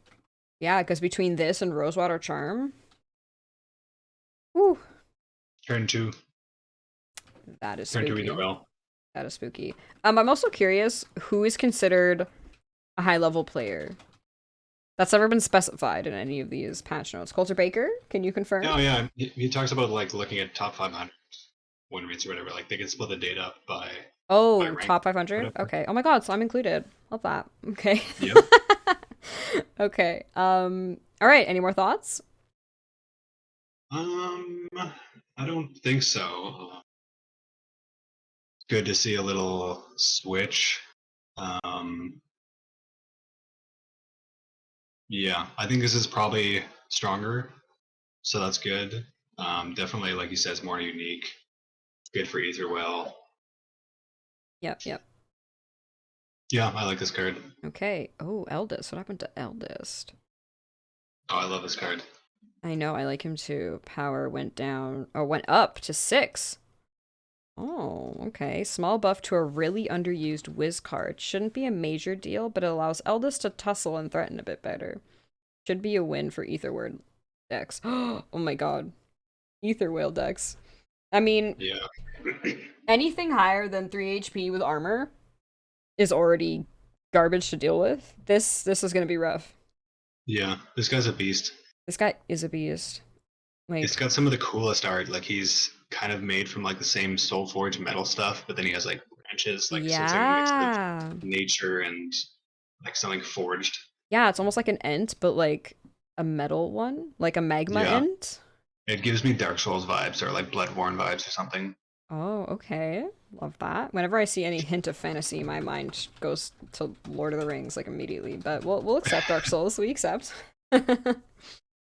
Yeah, because between this and Rosewater Charm, whew, Turn 2. that is Turn 2 Ether spooky. Whale. That is spooky. I'm also curious who is considered a high level player. That's never been specified in any of these patch notes. Coulter Baker, can you confirm? Oh yeah, he talks about like looking at top 500 win rates or whatever. Like they can split the data up by Oh, rank, top 500? whatever. Okay. Oh my god, so I'm included. Love that. Okay. Yep. Okay. All right, any more thoughts? I don't think so. Good to see a little switch. Um, yeah, I think this is probably stronger, so that's good. Definitely, like you said, it's more unique. Good for Ether Whale. Yep, yep. Yeah, I like this card. Okay. Oh, Eldest. What happened to Eldest? Oh, I love this card. I know, I like him too. Power went down, or went up to 6. Oh, okay. Small buff to a really underused whiz card. Shouldn't be a major deal, but it allows Eldest to tussle and threaten a bit better. Should be a win for Etherward decks. Oh my god. Ether Whale decks. I mean, Yeah. anything higher than 3 HP with armor is already garbage to deal with. This is gonna be rough. Yeah, this guy's a beast. This guy is a beast. Like, It's got some of the coolest art. Like he's kind of made from like the same Soulforge metal stuff, but then he has like branches. Like so it's like a mix of yeah. nature and like something forged. Yeah, it's almost like an Ent, but like a metal one, like a magma Yeah, Ent. it gives me Dark Souls vibes or like Bloodborne vibes or something. Oh, okay. Love that. Whenever I see any hint of fantasy, my mind goes to Lord of the Rings like immediately. But we'll accept Dark Souls. We accept.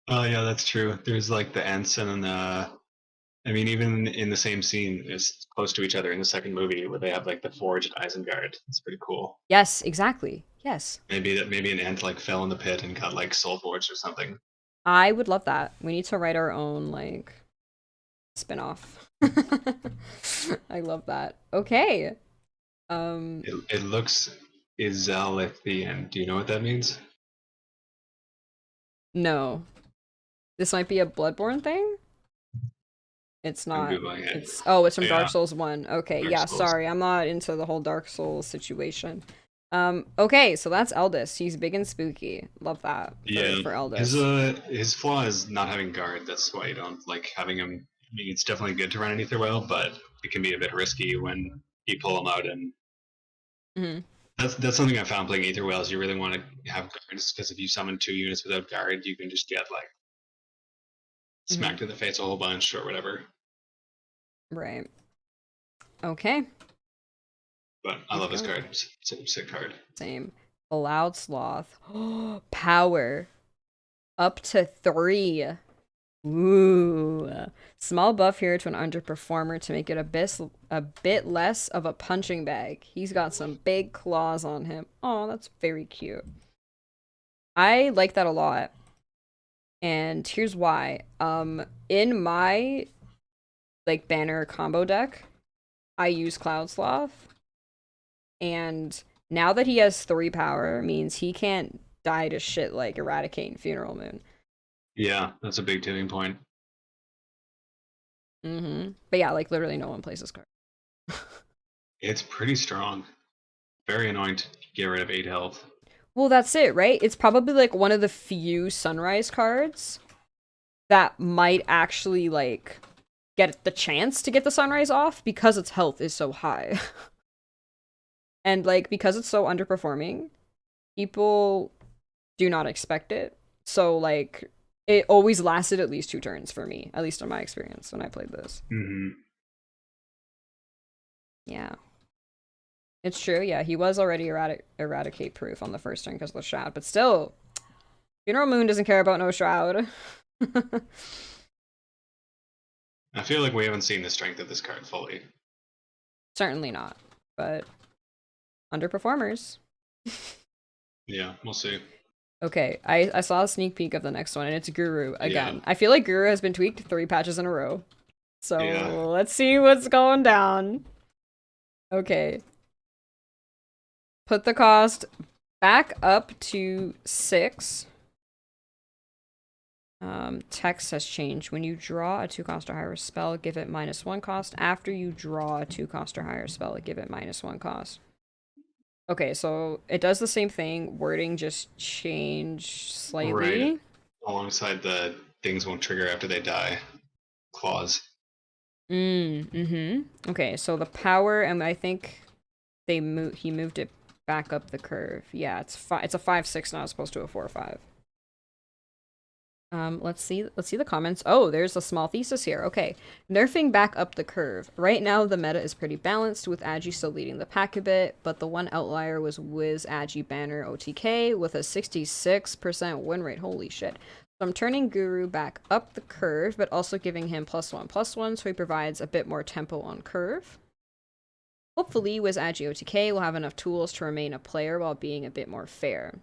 Oh yeah, that's true. There's like the Ents and then I mean even in the same scene, it's close to each other in the second movie where they have like the forged Isengard. It's pretty cool. Yes, exactly. Yes. Maybe an Ent like fell in the pit and got like Soulforged or something. I would love that. We need to write our own like spin-off. I love that. Okay. It looks Izalithian. Do you know what that means? No. This might be a Bloodborne thing? It's I'm not. googling it. It's it's from Dark Yeah, Souls 1. Okay, Dark yeah, Souls. sorry. I'm not into the whole Dark Souls situation. Okay, so that's Eldest. He's big and spooky. Love that Yeah, for Eldest. his flaw is not having guard. That's why you don't like having him. I mean, it's definitely good to run an Ether Whale, but it can be a bit risky when you pull him out. And Hmm. that's something I found playing Ether Whales. You really want to have guards because if you summon 2 units without guard, you can just get like Hmm. smacked in the face a whole bunch or whatever. Right. Okay. But I love this Okay. card. It's a sick card. Same. Allowed Sloth. Power. Up to 3. Ooh. Small buff here to an underperformer to make it a bit less of a punching bag. He's got some big claws on him. Oh, that's very cute. I like that a lot. And here's why. In my like banner combo deck, I use Cloud Sloth. And now that he has 3 power, means he can't die to shit like Eradicate and Funeral Moon. Yeah, that's a big tipping point. But yeah, like literally no one plays this card. It's pretty strong. Very annoying to get rid of 8 health. Well, that's it, right? It's probably like one of the few Sunrise cards that might actually like get the chance to get the Sunrise off because its health is so high. And like because it's so underperforming, people do not expect it. So like it always lasted at least 2 turns for me, at least in my experience when I played this. Mm-hmm. Yeah. It's true, yeah. He was already eradicate proof on the first turn because of the shroud, but still, Funeral Moon doesn't care about no shroud. I feel like we haven't seen the strength of this card fully. Certainly not, but underperformers. Yeah, we'll see. Okay, I saw a sneak peek of the next one, and it's Guru again. Yeah. I feel like Guru has been tweaked 3 patches in a row. So Yeah. let's see what's going down. Okay. put the cost back up to 6. Text has changed. When you draw a 2-cost or higher spell, give it -1 cost. After you draw a 2-cost or higher spell, give it -1 cost. Okay, so it does the same thing. Wording just changed slightly. Right. Alongside the things won't trigger after they die clause. Okay, so the power, and I think he moved it back up the curve. Yeah, it's a 5/6 now as opposed to a 4/5. Let's see the comments. Oh, there's a small thesis here. Okay. Nerfing back up the curve. Right now, the meta is pretty balanced, with Agi still leading the pack a bit, but the one outlier was Wiz Agi Banner OTK with a 66% win rate. Holy shit. So I'm turning Guru back up the curve, but also giving him +1/+1, so he provides a bit more tempo on curve. Hopefully, Wiz Agi OTK will have enough tools to remain a player while being a bit more fair.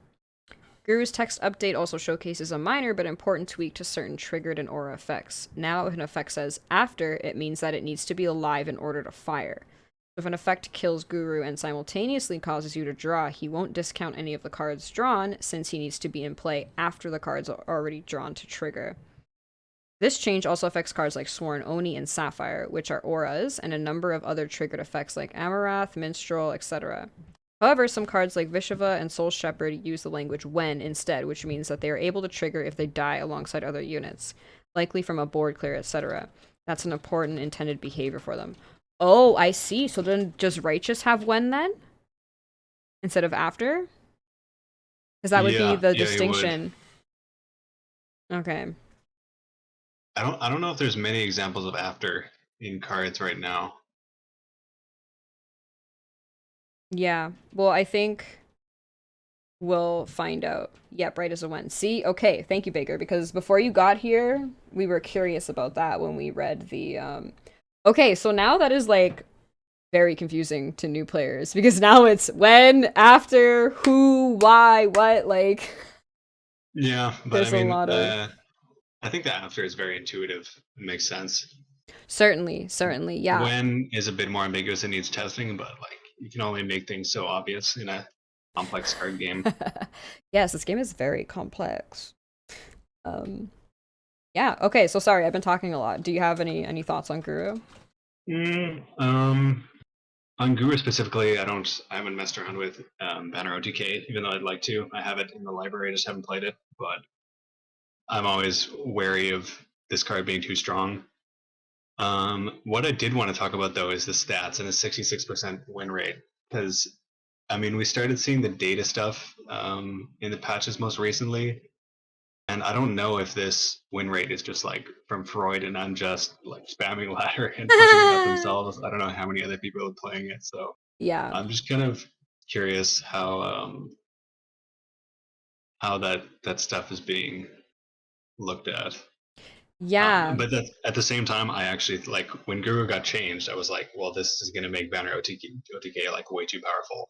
Guru's text update also showcases a minor but important tweak to certain triggered and aura effects. Now, if an effect says after, it means that it needs to be alive in order to fire. If an effect kills Guru and simultaneously causes you to draw, he won't discount any of the cards drawn, since he needs to be in play after the cards are already drawn to trigger. This change also affects cards like Sworn Oni and Sapphire, which are auras, and a number of other triggered effects like Amarath, Minstrel, etc. However, some cards like Vishava and Soul Shepherd use the language when instead, which means that they are able to trigger if they die alongside other units, likely from a board clear, etc. That's an important intended behavior for them. Oh, I see. So then does Righteous have when then? Instead of after? Because that would be the distinction. Okay. I don't know if there's many examples of after in cards right now. Yeah, well, I think we'll find out. Yep, right as a when. See? Okay, thank you, Baker, because before you got here, we were curious about that when we read the, Okay, so now that is, like, very confusing to new players, because now it's when, after, who, why, what, like... Yeah, but there's I mean, a lot of... I think the after is very intuitive. It makes sense. Certainly, yeah. When is a bit more ambiguous and needs testing, but, like, you can only make things so obvious in a complex card game. Yes, this game is very complex. Yeah, okay, so sorry, I've been talking a lot. Do you have any thoughts on Guru? On Guru specifically, I haven't messed around with Banner OTK, even though I'd like to. I have it in the library, I just haven't played it, but I'm always wary of this card being too strong. What I did want to talk about, though, is the stats and the 66% win rate, because I mean, we started seeing the data stuff in the patches most recently, and I don't know if this win rate is just like from Freud and I'm just like spamming ladder and pushing it up themselves. I don't know how many other people are playing it, so yeah, I'm just kind of curious how that stuff is being looked at. yeah. But at the same time, I actually, like, when Guru got changed, I was like, well, this is going to make Banner OTK like way too powerful.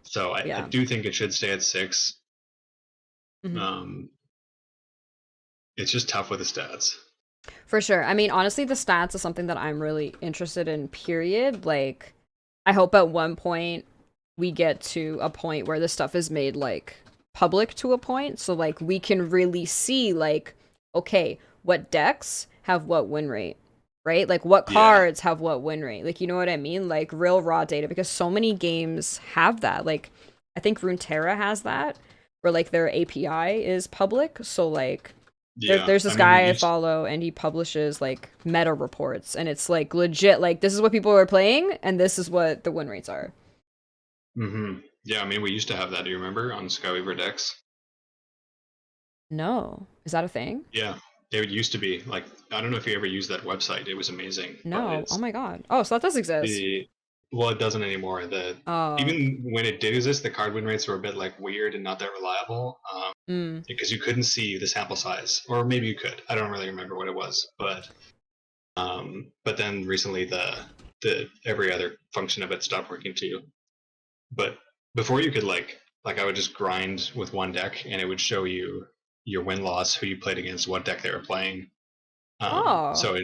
So I do think it should stay at 6. It's just tough with the stats. For sure. I mean, honestly, the stats is something that I'm really interested in, period. Like, I hope at one point we get to a point where this stuff is made, like, public to a point. So, like, we can really see, like, okay, what decks have what win rate, right? Like, what cards have what win rate? Like, you know what I mean? Like, real raw data, because so many games have that. Like, I think Runeterra has that, where, like, their API is public. So, like... Yeah, there's this guy I follow, and he publishes, like, meta reports, and it's, like, legit, like, this is what people are playing, and this is what the win rates are. Yeah, I mean, we used to have that, do you remember, on Skyweaver decks? No. Is that a thing? Yeah, it used to be. Like, I don't know if you ever used that website. It was amazing. No. Oh my god. Oh, so that does exist. Well, it doesn't anymore. Even when it did exist, the card win rates were a bit, like, weird and not that reliable. Because you couldn't see the sample size, or maybe you could. I don't really remember what it was, but then recently the every other function of it stopped working too. But before you could like I would just grind with one deck, and it would show you your win loss, who you played against, what deck they were playing. So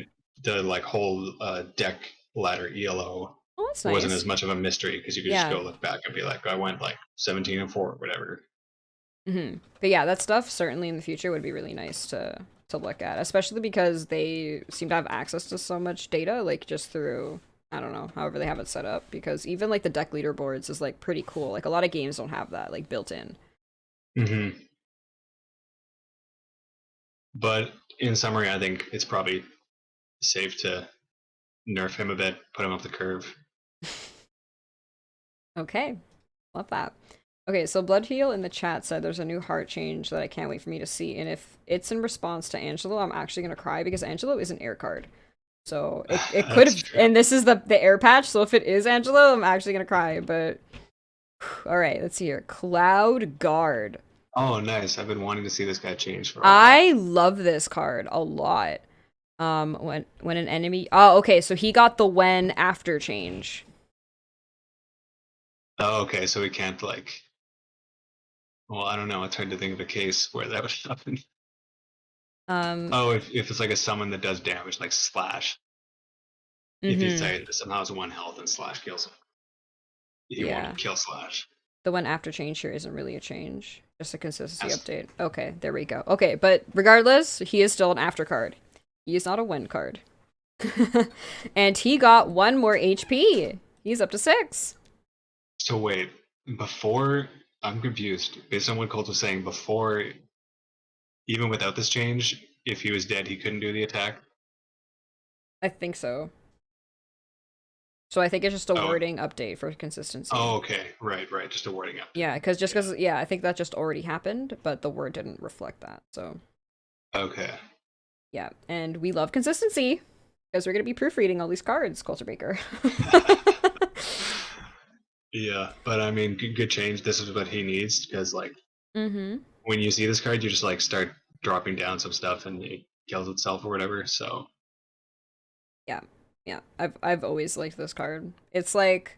the like whole deck ladder ELO Oh, that's It wasn't nice. as much of a mystery because you could just Yeah. go look back and be like, I went like 17-4 or whatever. But yeah, that stuff certainly in the future would be really nice to look at, especially because they seem to have access to so much data, like just through, I don't know, however they have it set up. Because even like the deck leaderboards is like pretty cool. Like a lot of games don't have that like built in. But in summary, I think it's probably safe to nerf him a bit, put him up the curve. Okay, love that. Okay, so Bloodheal in the chat said there's a new heart change that I can't wait for me to see, and if it's in response to Angelo, I'm actually gonna cry because Angelo is an air card. So it could That's have, true. and this is the air patch. So if it is Angelo, I'm actually gonna cry. But all right, let's see here. Cloud Guard. Oh, nice. I've been wanting to see this guy change for a while. I love this card a lot. When an enemy. Oh, okay. So he got the when after change. Oh, okay. So we can't like. Well, I don't know. It's hard to think of a case where that would happen. Oh, if it's like a summon that does damage, like slash. If you say it somehow has 1 health and slash kills him, you want to kill slash. The one after change here isn't really a change, just a consistency update. Okay, there we go. Okay, but regardless, he is still an after card. He is not a win card. And he got 1 more HP. He's up to 6. So wait, before I'm confused. Based on what Colt was saying, before, even without this change, if he was dead, he couldn't do the attack. I think so. So I think it's just a wording update for consistency. Oh, okay. Right. Just a wording update. Yeah, because I think that just already happened, but the word didn't reflect that, so. Okay. Yeah, and we love consistency, because we're going to be proofreading all these cards, Culture Baker. Yeah, but I mean, good change. This is what he needs, because, like, when you see this card, you just, like, start dropping down some stuff, and it kills itself or whatever, so. Yeah, I've always liked this card. It's like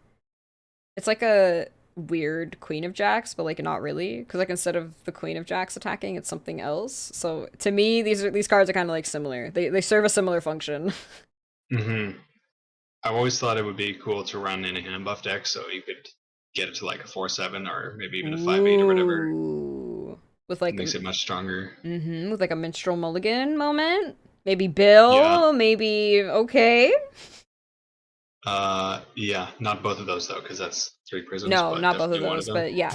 a weird Queen of Jacks, but like not really, because like instead of the Queen of Jacks attacking, it's something else. So to me, these cards are kind of like similar. They serve a similar function. I've always thought it would be cool to run in a hand buff deck, so you could get it to like a 4/7 or maybe even a 5/8 or whatever. With like makes it much stronger. With like a minstrel mulligan moment. Maybe Bill, maybe okay. Yeah, not both of those though, because that's 3 prisms. No, not both of those, but yeah.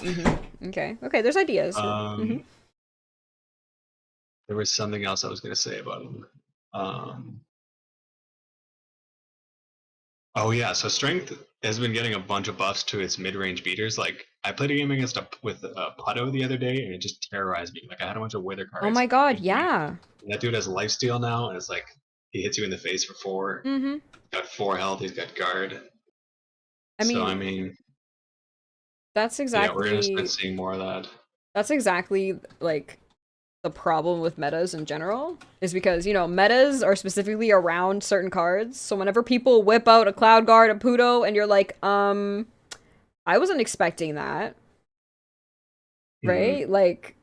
Okay, there's ideas. There was something else I was gonna say about him. Oh yeah, so strength has been getting a bunch of buffs to its mid-range beaters. Like I played a game with Putto the other day, and it just terrorized me. Like I had a bunch of wither cards. Oh my god, yeah. And that dude has lifesteal now, and it's like he hits you in the face for 4. He's got 4 health. He's got guard. I mean, that's exactly. Yeah, we're gonna start seeing more of that. That's exactly like the problem with metas in general, is because, you know, metas are specifically around certain cards. So whenever people whip out a Cloud Guard, a Puto, and you're like, I wasn't expecting that. Right? Like,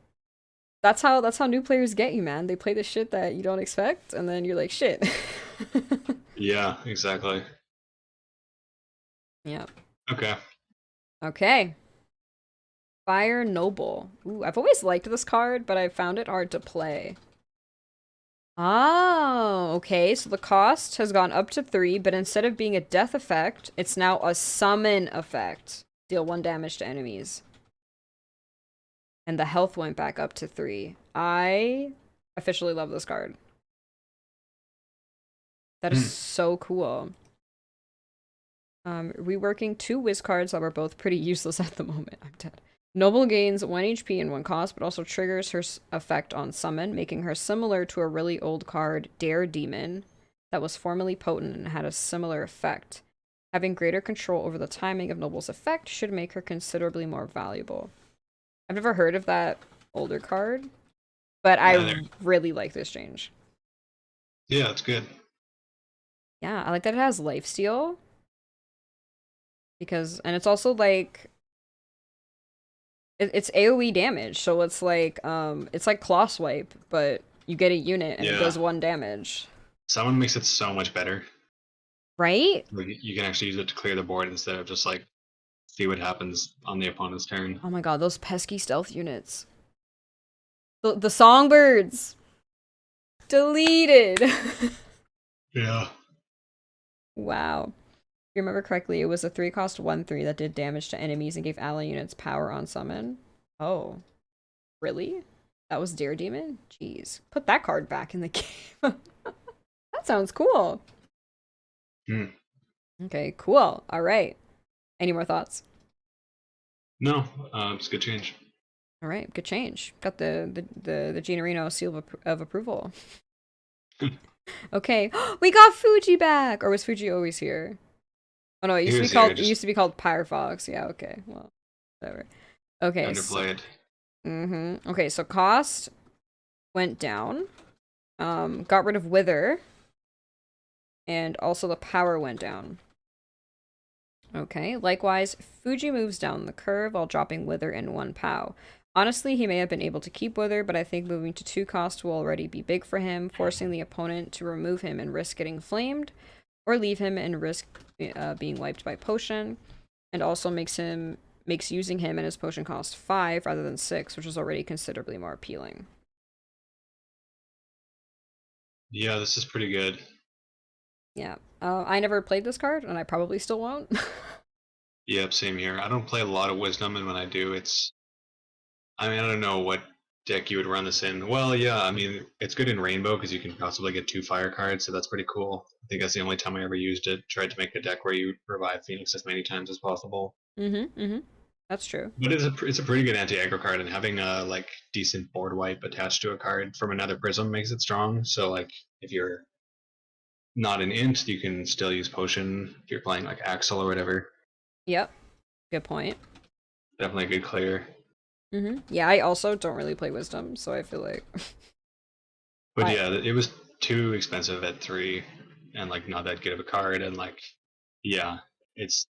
that's how new players get you, man. They play the shit that you don't expect, and then you're like, shit. Yeah, exactly. Yeah. Okay. Fire Noble. Ooh, I've always liked this card, but I found it hard to play. Oh, okay. So the cost has gone up to 3, but instead of being a death effect, it's now a summon effect. Deal 1 damage to enemies. And the health went back up to 3. I officially love this card. That is so cool. Reworking 2 Wiz cards that were both pretty useless at the moment. I'm dead. Noble gains 1 HP and 1 cost, but also triggers her effect on summon, making her similar to a really old card, Dare Demon, that was formerly potent and had a similar effect. Having greater control over the timing of Noble's effect should make her considerably more valuable. I've never heard of that older card, but I really like this change. Yeah, it's good. Yeah, I like that it has lifesteal. Because, and it's also like, it's AoE damage, so it's like claw swipe, but you get a unit and it does 1 damage. Someone makes it so much better. Right? Like you can actually use it to clear the board instead of just like see what happens on the opponent's turn. Oh my god, those pesky stealth units. The songbirds! Deleted! Yeah. Wow. If you remember correctly, it was a 3-cost 1/3 that did damage to enemies and gave ally units power on summon. Oh. Really? That was Dare Demon? Jeez. Put that card back in the game. That sounds cool. Hmm. Okay, cool. Alright. Any more thoughts? No, it's a good change. All right, good change. Got the Geenareeno seal of approval. Okay, we got Fuji back. Or was Fuji always here? Oh no, it used to be called Pyrefox. Yeah, okay. Well, whatever. Okay. Underplayed. Okay, so cost went down. Got rid of Wither. And also the power went down. Okay, likewise, Fuji moves down the curve while dropping Wither in 1 POW. Honestly, he may have been able to keep Wither, but I think moving to 2 cost will already be big for him, forcing the opponent to remove him and risk getting flamed, or leave him and risk being wiped by potion, and also makes using him and his potion cost 5 rather than 6, which is already considerably more appealing. Yeah, this is pretty good. Yeah, I never played this card, and I probably still won't. Yep, same here. I don't play a lot of Wisdom, and when I do, I mean, I don't know what deck you would run this in. Well, yeah, I mean, it's good in Rainbow because you can possibly get 2 fire cards, so that's pretty cool. I think that's the only time I ever used it. Tried to make a deck where you revive Phoenix as many times as possible. That's true. But it's a pretty good anti-aggro card, and having a like decent board wipe attached to a card from another Prism makes it strong. So like if you're not an int, you can still use potion if you're playing like Axel or whatever. Yep. Good point. Definitely a good clear. Yeah, I also don't really play Wisdom, so I feel like. But yeah, it was too expensive at 3, and like not that good of a card, and like, yeah, it's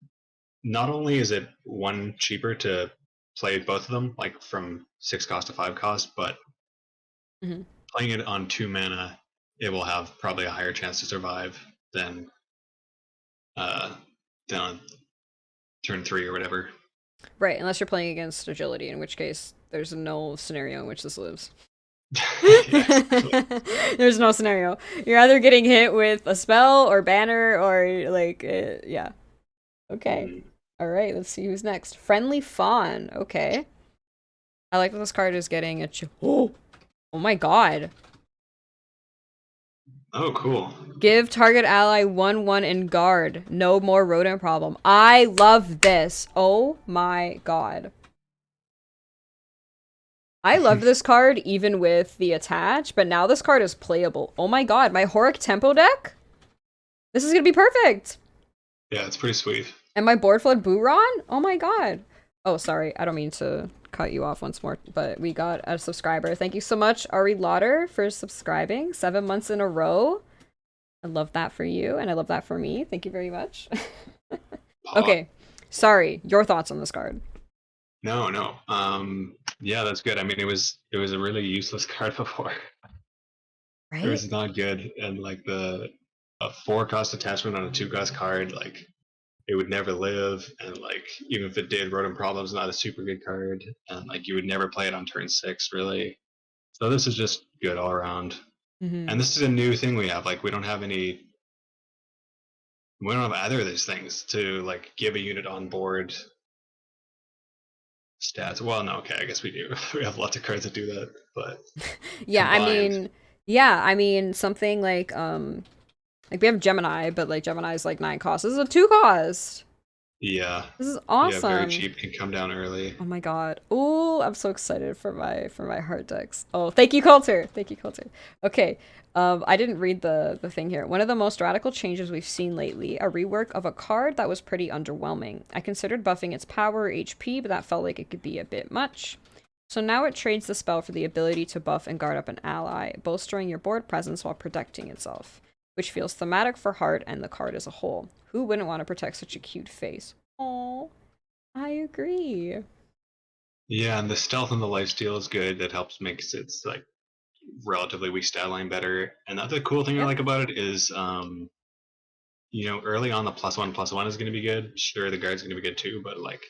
not only is it 1 cheaper to play both of them, like from 6 cost to 5 cost, but playing it on 2 mana, it will have probably a higher chance to survive than on turn 3 or whatever. Right, unless you're playing against agility, in which case there's no scenario in which this lives. There's no scenario. You're either getting hit with a spell or banner or like yeah. Okay. All right, let's see who's next. Friendly Fawn. Okay. I like that this card is getting a oh my god. Oh, cool. Give target ally 1/1 and guard. No more rodent problem. I love this. Oh my god. I loved this card even with the attach, but now this card is playable. Oh my god, my Horic Tempo deck? This is gonna be perfect! Yeah, it's pretty sweet. And my board flood Buron? Oh my god. Oh, sorry, I don't mean to cut you off once more, but we got a subscriber. Thank you so much, Ari Lauder, for subscribing 7 months in a row. I love that for you, and I love that for me. Thank you very much. Okay, sorry, your thoughts on this card? No. Yeah, that's good. I mean, it was a really useless card before. Right? It was not good, and like a 4 cost attachment on a 2 cost card, like it would never live, and like even if it did, Rodent Problem's not a super good card, and like you would never play it on turn 6 really. So this is just good all around. And this is a new thing we have. Like we don't have either of these things to like give a unit on board stats. Well, no, okay, I guess we do. We have lots of cards that do that, but yeah, combined. I mean something like we have Gemini, but like Gemini's like 9 cost. This is a 2 cost. Yeah. This is awesome. Yeah, very cheap, can come down early. Oh my god. Oh, I'm so excited for my heart decks. Oh, thank you, Coulter. Thank you, Coulter. Okay. I didn't read the thing here. One of the most radical changes we've seen lately, a rework of a card that was pretty underwhelming. I considered buffing its power or HP, but that felt like it could be a bit much. So now it trades the spell for the ability to buff and guard up an ally, bolstering your board presence while protecting itself, which feels thematic for Heart and the card as a whole. Who wouldn't want to protect such a cute face? Oh, I agree. Yeah, and the stealth and the lifesteal is good. That helps makes its like relatively weak stat line better. And the other cool thing I like about it is early on the +1/+1 is going to be good. Sure, the guard's going to be good too, but like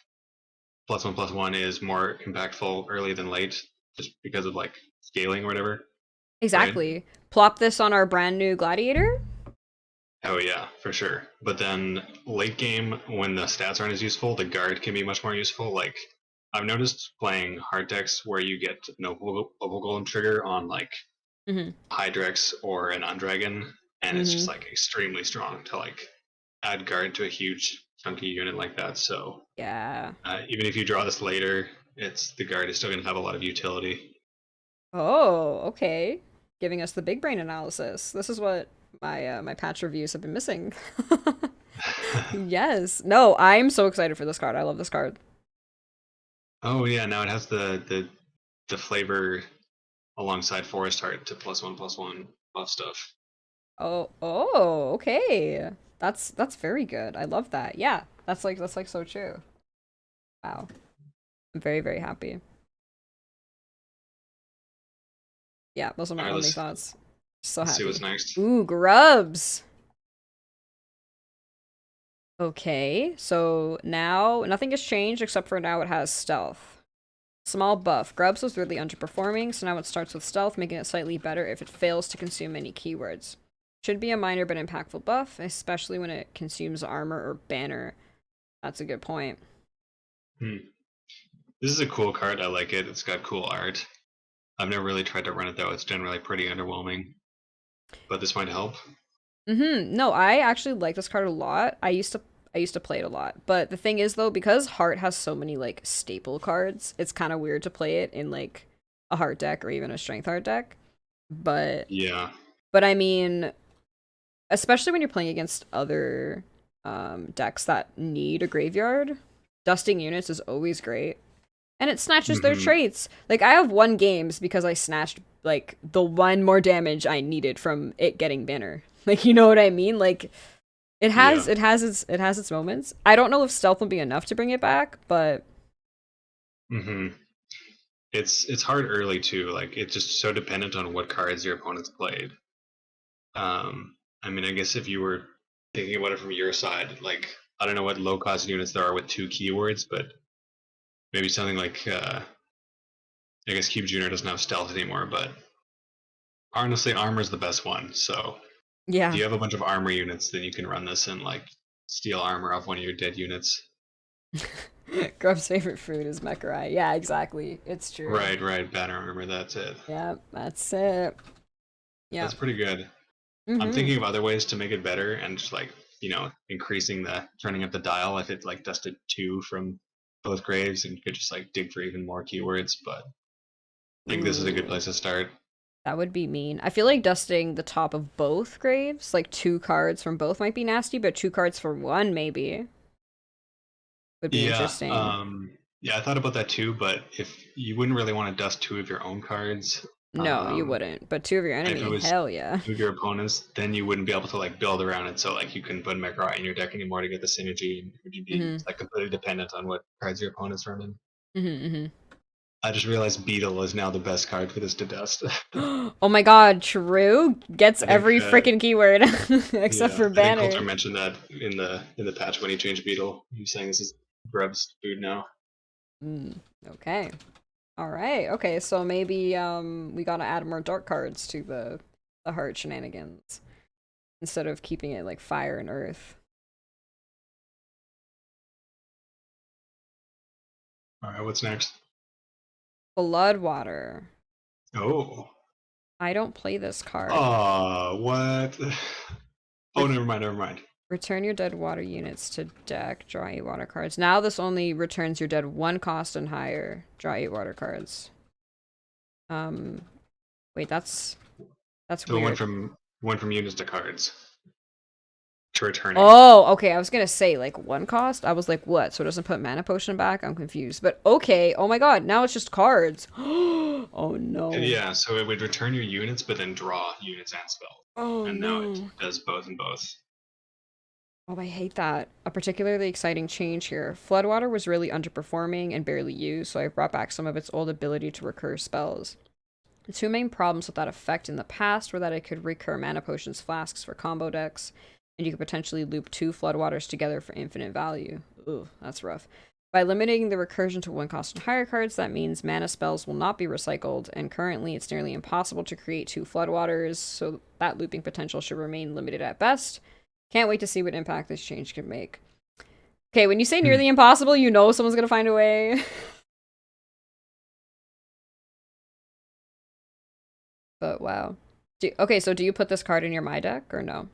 +1/+1 is more impactful early than late, just because of like scaling or whatever, right? Exactly. Plop this on our brand new Gladiator. Oh yeah, for sure. But then late game, when the stats aren't as useful, the guard can be much more useful. Like I've noticed playing hard decks where you get no Bubble Golem trigger on like Mm-hmm. Hydrex or an Undragon, and it's just Mm-hmm. like extremely strong to like add guard to a huge chunky unit like that. So Yeah. even if you draw this later, it's the guard is still going to have a lot of utility. Oh, okay. Giving us the big brain analysis. This is what my patch reviews have been missing. Yes. No, I'm so excited for this card. I love this card. Oh yeah, now it has the flavor alongside Forest Heart to +1/+1 buff stuff. Oh, okay. That's very good. I love that. Yeah. That's like so true. Wow. I'm very, very happy. Yeah, those are All my right, only thoughts. So let's see what's happy. next. Ooh, grubs. Okay, so now nothing has changed except for now it has stealth. Small buff. Grubs was really underperforming, so now it starts with stealth, making it slightly better if it fails to consume any keywords. Should be a minor but impactful buff, especially when it consumes armor or banner. That's a good point. Hmm. This is a cool card. I like it. It's got cool art. I've never really tried to run it though. It's generally pretty underwhelming, but this might help. No, I actually like this card a lot. I used to play it a lot. But the thing is though, because Heart has so many like staple cards, it's kind of weird to play it in like a Heart deck or even a Strength Heart deck. But Yeah. but I mean, especially when you're playing against other decks that need a graveyard, dusting units is always great. And it snatches their Hmm. traits. Like I have won games because I snatched like the one more damage I needed from it getting banner. Like you know what I mean? Like it has Yeah. its moments. I don't know if stealth will be enough to bring it back, but Hmm. It's hard early too. Like it's just so dependent on what cards your opponents played. I mean, I guess if you were thinking about it from your side, like I don't know what low cost units there are with 2 keywords, but maybe something like I guess Cube Junior doesn't have stealth anymore, but honestly, armor is the best one. So if yeah. you have a bunch of armor units, then you can run this and like steal armor off one of your dead units. Grub's favorite fruit is Mekarai. Yeah, exactly. It's true. Right, right. Banner armor. That's it. Yeah, that's it. Yeah. That's pretty good. I'm Mm-hmm. thinking of other ways to make it better and just like increasing the turning up the dial if it like dusted 2 from both graves and could just like dig for even more keywords. But I think this is a good Ooh. place to start. That would be mean. I feel like dusting the top of both graves, like 2 cards from both might be nasty, but 2 cards for one maybe would be Yeah, interesting. yeah, I thought about that too. But if you wouldn't really want to dust 2 of your own cards, No, you um, wouldn't. But 2 of your and if it enemy, was hell yeah. 2 of your opponents, then you wouldn't be able to like build around it. So like you couldn't put Mekra in your deck anymore to get the synergy, and you'd be Mm-hmm. like completely dependent on what cards your opponents run. Mm-hmm. I just realized Beetle is now the best card for this to dust. Mm-hmm. Oh my god, true. Gets I think, every freaking keyword except yeah, for I think Coulter banner. mentioned that in the patch when he changed Beetle. He was saying this is Grub's food now. Mm, okay. All right. Okay, so maybe we gotta add more dark cards to the heart shenanigans instead of keeping it like fire and earth. All right, what's next? Bloodwater. Oh, I don't play this card. oh, what? Oh, Ret- never mind, never mind. Return your dead water units to deck. Draw 8 water cards. Now this only returns your dead 1 cost and higher. Draw 8 water cards. Um, wait, that's So it went weird. from units to cards to returning. Oh, okay. I was gonna say like 1 cost. I was like, what? So it doesn't put mana potion back? I'm confused. But okay. Oh my god. Now it's just cards. Oh no. Yeah, so it would return your units, but then draw units and spells. Oh And now it no. does both and both. Oh, I hate that. A particularly exciting change here. Floodwater was really underperforming and barely used, so I brought back some of its old ability to recur spells. The 2 main problems with that effect in the past were that it could recur mana potions flasks for combo decks, and you could potentially loop 2 floodwaters together for infinite value. Ooh, that's rough. By limiting the recursion to 1 cost and higher cards, that means mana spells will not be recycled, and currently it's nearly impossible to create 2 floodwaters, so that looping potential should remain limited at best. Can't wait to see what impact this change can make. Okay, when you say nearly impossible, you know someone's gonna find a way. But wow. Okay, so do you put this card in your My deck, or no?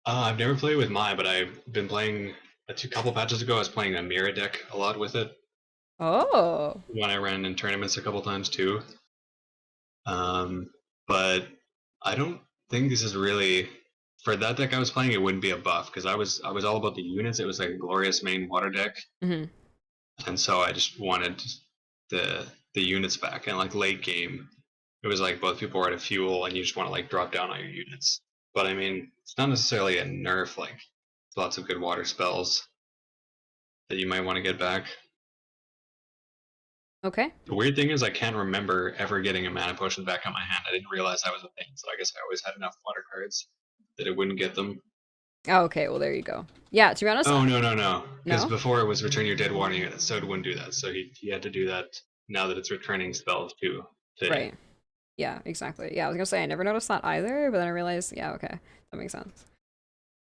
I've never played with Mai, but I've been playing a couple patches ago. I was playing a Mira deck a lot with it. Oh. When I ran in tournaments a couple times too. But I don't think this is really for that deck I was playing. It wouldn't be a buff because I was all about the units. It was like a glorious main water deck, and so I just wanted the units back. And like late game, it was like both people were out of fuel, and you just want to like drop down all your units. But I mean, it's not necessarily a nerf. Like, lots of good water spells that you might want to get back. Okay. The weird thing is I can't remember ever getting a mana potion back on my hand. I didn't realize that was a thing, so I guess I always had enough water cards that it wouldn't get them. Oh, okay, well there you go. Yeah, to be honest. Oh, no. Because No? before it was return your dead water unit, so it wouldn't do that. So he had to do that now that it's returning spells too. Right. Yeah, exactly. Yeah, I was gonna say I never noticed that either, but then I realized, yeah, okay, that makes sense.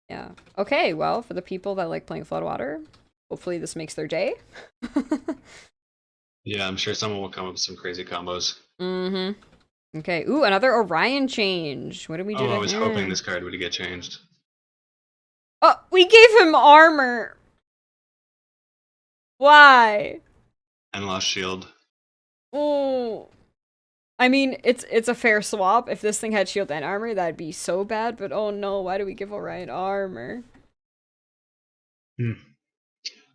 Yeah. Okay, well, for the people that like playing Floodwater, hopefully this makes their day. Yeah, I'm sure someone will come up with some crazy combos. Mm-hmm. Okay. Ooh, another Orion change. What did we do? Oh, I was hoping this card would get changed. Oh, we gave him armor. Why? And lost shield. Oh. I mean, it's a fair swap. If this thing had shield and armor, that'd be so bad, but oh no, why do we give Orion armor?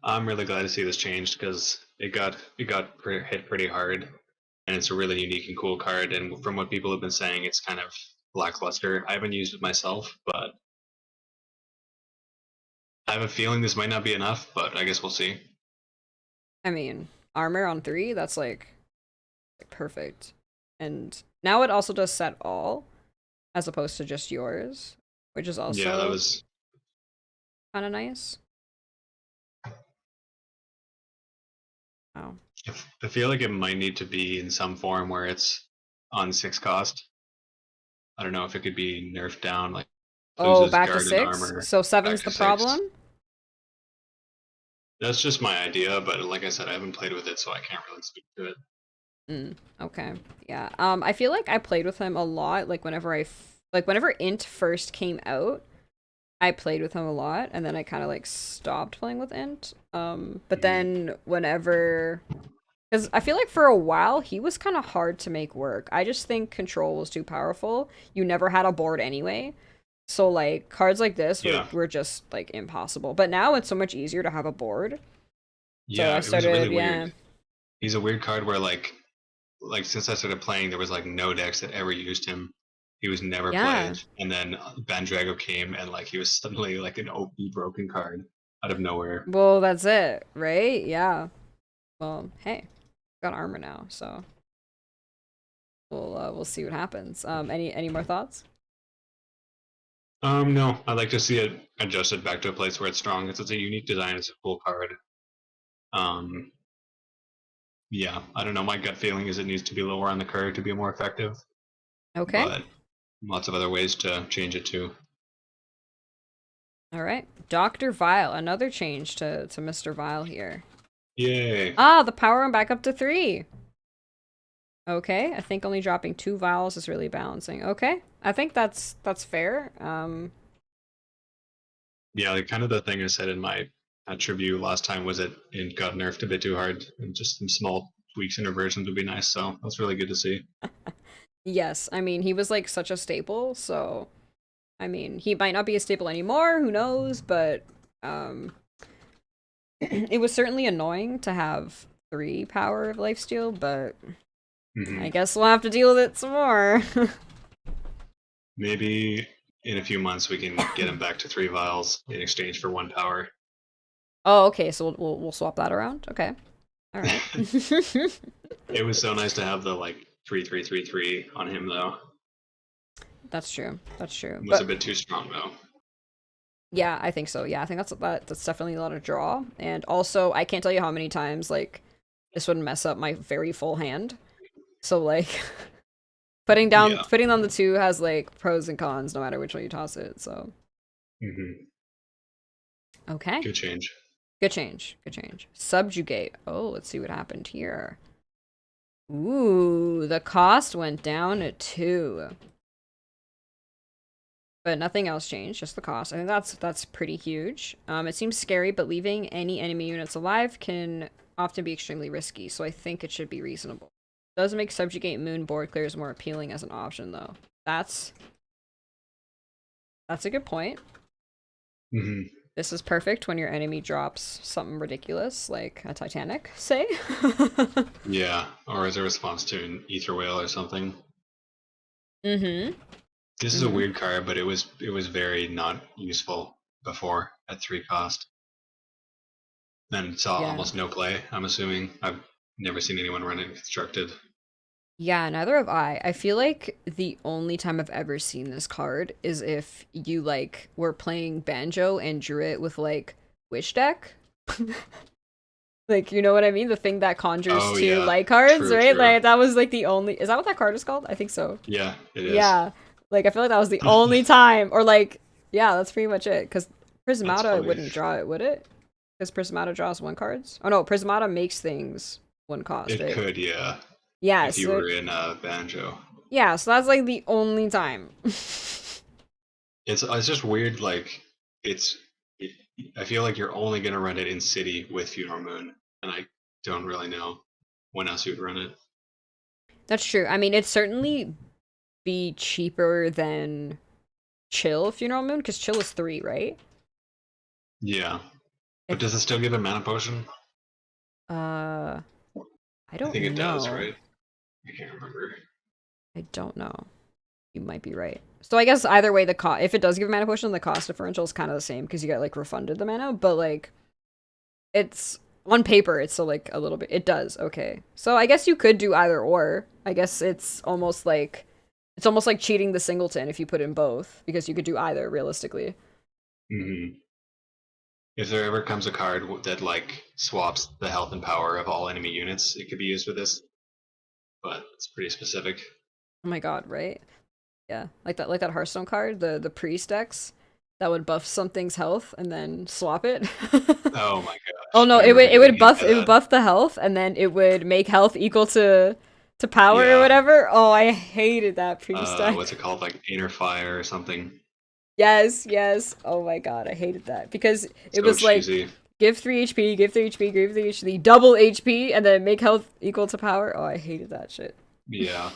I'm really glad to see this changed because it got hit pretty hard, and it's a really unique and cool card. And from what people have been saying, it's kind of lackluster. I haven't used it myself, but I have a feeling this might not be enough. But I guess we'll see. I mean, armor on 3, that's like perfect. And now it also does set all, as opposed to just yours, which is also that was kind of nice. Wow. I feel like it might need to be in some form where it's on 6 cost. I don't know if it could be nerfed down, like back to 6. Armor, so 7's the problem. That's just my idea, but like I said, I haven't played with it, so I can't really speak to it. Okay. Yeah. I feel like I played with him a lot. Like whenever whenever Int first came out, I played with him a lot, and then I kind of like stopped playing with Int. But then whenever, because I feel like for a while he was kind of hard to make work. I just think Control was too powerful. You never had a board anyway. So like cards like this were just like impossible. But now it's so much easier to have a board. Yeah, so I started, it was really weird. He's a weird card where like since I started playing, there was like no decks that ever used him. He was never played, and then Bandrago came, and like he was suddenly like an OP broken card out of nowhere. Well, that's it, right? Yeah. Well, hey, got armor now, so we'll see what happens. Any more thoughts? No, I'd like to see it adjusted back to a place where it's strong. It's a unique design. It's a cool card. Yeah, I don't know. My gut feeling is it needs to be lower on the card to be more effective. Okay. But lots of other ways to change it too. All right, Dr. Vile, another change to Mr. Vile here. Yay! Ah, the power went back up to 3. Okay, I think only dropping 2 vials is really balancing. Okay, I think that's fair. Yeah, like kind of the thing I said in my tribute last time was it got nerfed a bit too hard, and just some small tweaks and reversions would be nice. So that's really good to see. Yes, I mean he was like such a staple. So, I mean he might not be a staple anymore. Who knows? But it was certainly annoying to have 3 power of lifesteal, but. I guess we'll have to deal with it some more. Maybe in a few months we can get him back to 3 vials in exchange for 1 power. Oh, okay. So we'll swap that around. Okay. All right. It was so nice to have the like 3-3-3-3 on him though. That's true. That's true. It was a bit too strong though. Yeah, I think so. Yeah, I think that's definitely a lot of draw. And also, I can't tell you how many times like this would mess up my very full hand. So like Yeah. putting down the 2 has like pros and cons no matter which way you toss it. So okay. Good change. Good change. Good change. Subjugate. Oh, let's see what happened here. Ooh, the cost went down to 2. But nothing else changed, just the cost. I think that's pretty huge. It seems scary, but leaving any enemy units alive can often be extremely risky, so I think it should be reasonable. It does make Subjugate Moon board clears more appealing as an option, though. That's a good point. This is perfect when your enemy drops something ridiculous, like a Titanic, say. Yeah, or as a response to an Ether Whale or something. This is a weird card, but it was very not useful before at 3 cost. Then saw almost no play, I'm assuming. I've never seen anyone run it constructed. Yeah, neither have I. I feel like the only time I've ever seen this card is if you, like, were playing Banjo and drew it with, like, Wish Deck. Like, you know what I mean? The thing that conjures 2 light cards, true, right? True. Like, that was, like, the only... Is that what that card is called? I think so. Yeah, it is. Yeah. Like, I feel like that was the only time. Or, like, yeah, that's pretty much it. Because Prismata wouldn't draw it, would it? Because Prismata draws 1 cards? Oh, no, Prismata makes things 1 cost, It right? could, yeah. Yeah, if you were in Banjo. Yeah, so that's like the only time. It's just weird. Like I feel like you're only gonna run it in City with Funeral Moon, and I don't really know when else you'd run it. That's true. I mean, it'd certainly be cheaper than Chill Funeral Moon because Chill is 3, right? Yeah, but does it still give a mana potion? I don't know. I think it does, right? I can't remember. I don't know. You might be right. So I guess either way, if it does give a mana potion, the cost differential is kind of the same because you get like refunded the mana. But like, it's on paper, it's still like a little bit. It does okay. So I guess you could do either or. I guess it's almost like cheating the singleton if you put in both because you could do either realistically. If there ever comes a card that like swaps the health and power of all enemy units, it could be used for this. But it's pretty specific. Oh my god, right? Yeah, like that Hearthstone card, the priest decks that would buff something's health and then swap it. Oh my gosh. Oh no, it would buff the health and then it would make health equal to power or whatever. Oh, I hated that priest deck. What's it called? Like Inner Fire or something. Yes. Oh my god, I hated that because it was cheesy. Like give 3 HP, give 3 HP, give 3 HP, double HP, and then make health equal to power. Oh, I hated that shit. Yeah.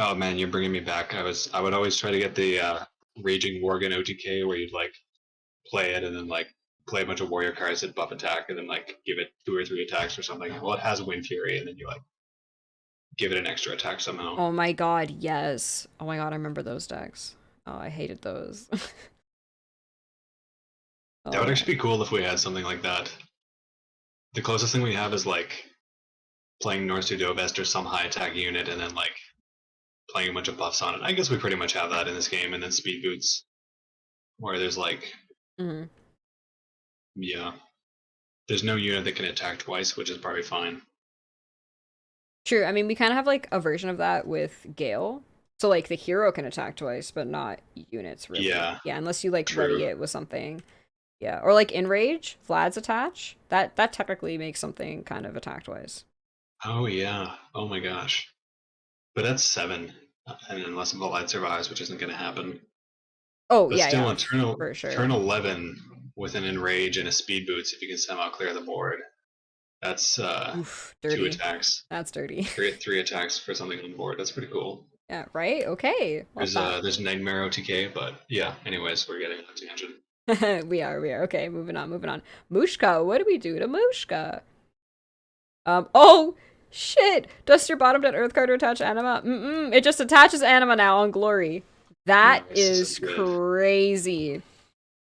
Oh man, you're bringing me back. I would always try to get the Raging Worgen OTK where you'd like play it and then like play a bunch of warrior cards that buff attack and then like give it 2 or 3 attacks or something. Well, it has Wind Fury and then you like give it an extra attack somehow. Oh my god, yes. Oh my god, I remember those decks. Oh, I hated those. That would actually be cool if we had something like that. The closest thing we have is like playing North Sudovest or some high attack unit and then like playing a bunch of buffs on it. I guess we pretty much have that in this game, and then Speed Boots, where there's like, yeah, there's no unit that can attack twice, which is probably fine. True. I mean, we kind of have like a version of that with Gale. So like the hero can attack twice, but not units really. Yeah, unless you like ready it with something. Yeah, or like Enrage, Vlad's attach. That technically makes something kind of attack twice. Oh yeah. Oh my gosh. But that's 7, and unless Vlad survives, which isn't going to happen. Oh but yeah, still, yeah, for sure. Turn 11 with an Enrage and a Speed Boots if you can somehow clear the board. That's Oof, dirty. 2 attacks. That's dirty. 3 attacks for something on the board. That's pretty cool. Yeah. Right. Okay. There's Nightmare OTK, but yeah. Anyways, we're getting on a tangent. we are. Okay. Moving on. Mushka. What do we do to Mushka? Oh. Shit! Dust your bottom dead earth card to attach anima. It just attaches anima now on Glory. That is crazy.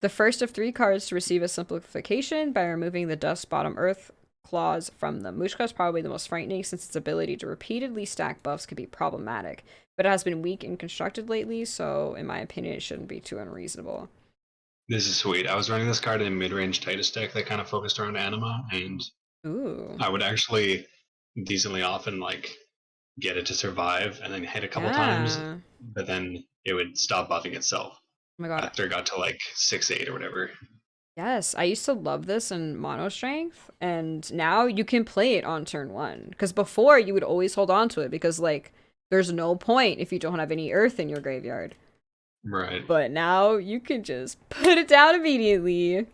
The first of 3 cards to receive a simplification by removing the dust bottom earth claws from them. Mushka is probably the most frightening since its ability to repeatedly stack buffs can be problematic, but it has been weak and constructed lately, so in my opinion it shouldn't be too unreasonable. This is sweet. I was running this card in mid-range Titus deck that kind of focused around anima, and Ooh. I would actually decently often like get it to survive and then hit a couple times, Yeah. but then it would stop buffing itself Oh my god. after it got to like 6-8 or whatever. Yes, I used to love this in mono strength, and now you can play it on turn 1. Because before you would always hold on to it because like there's no point if you don't have any earth in your graveyard. Right. But now you can just put it down immediately.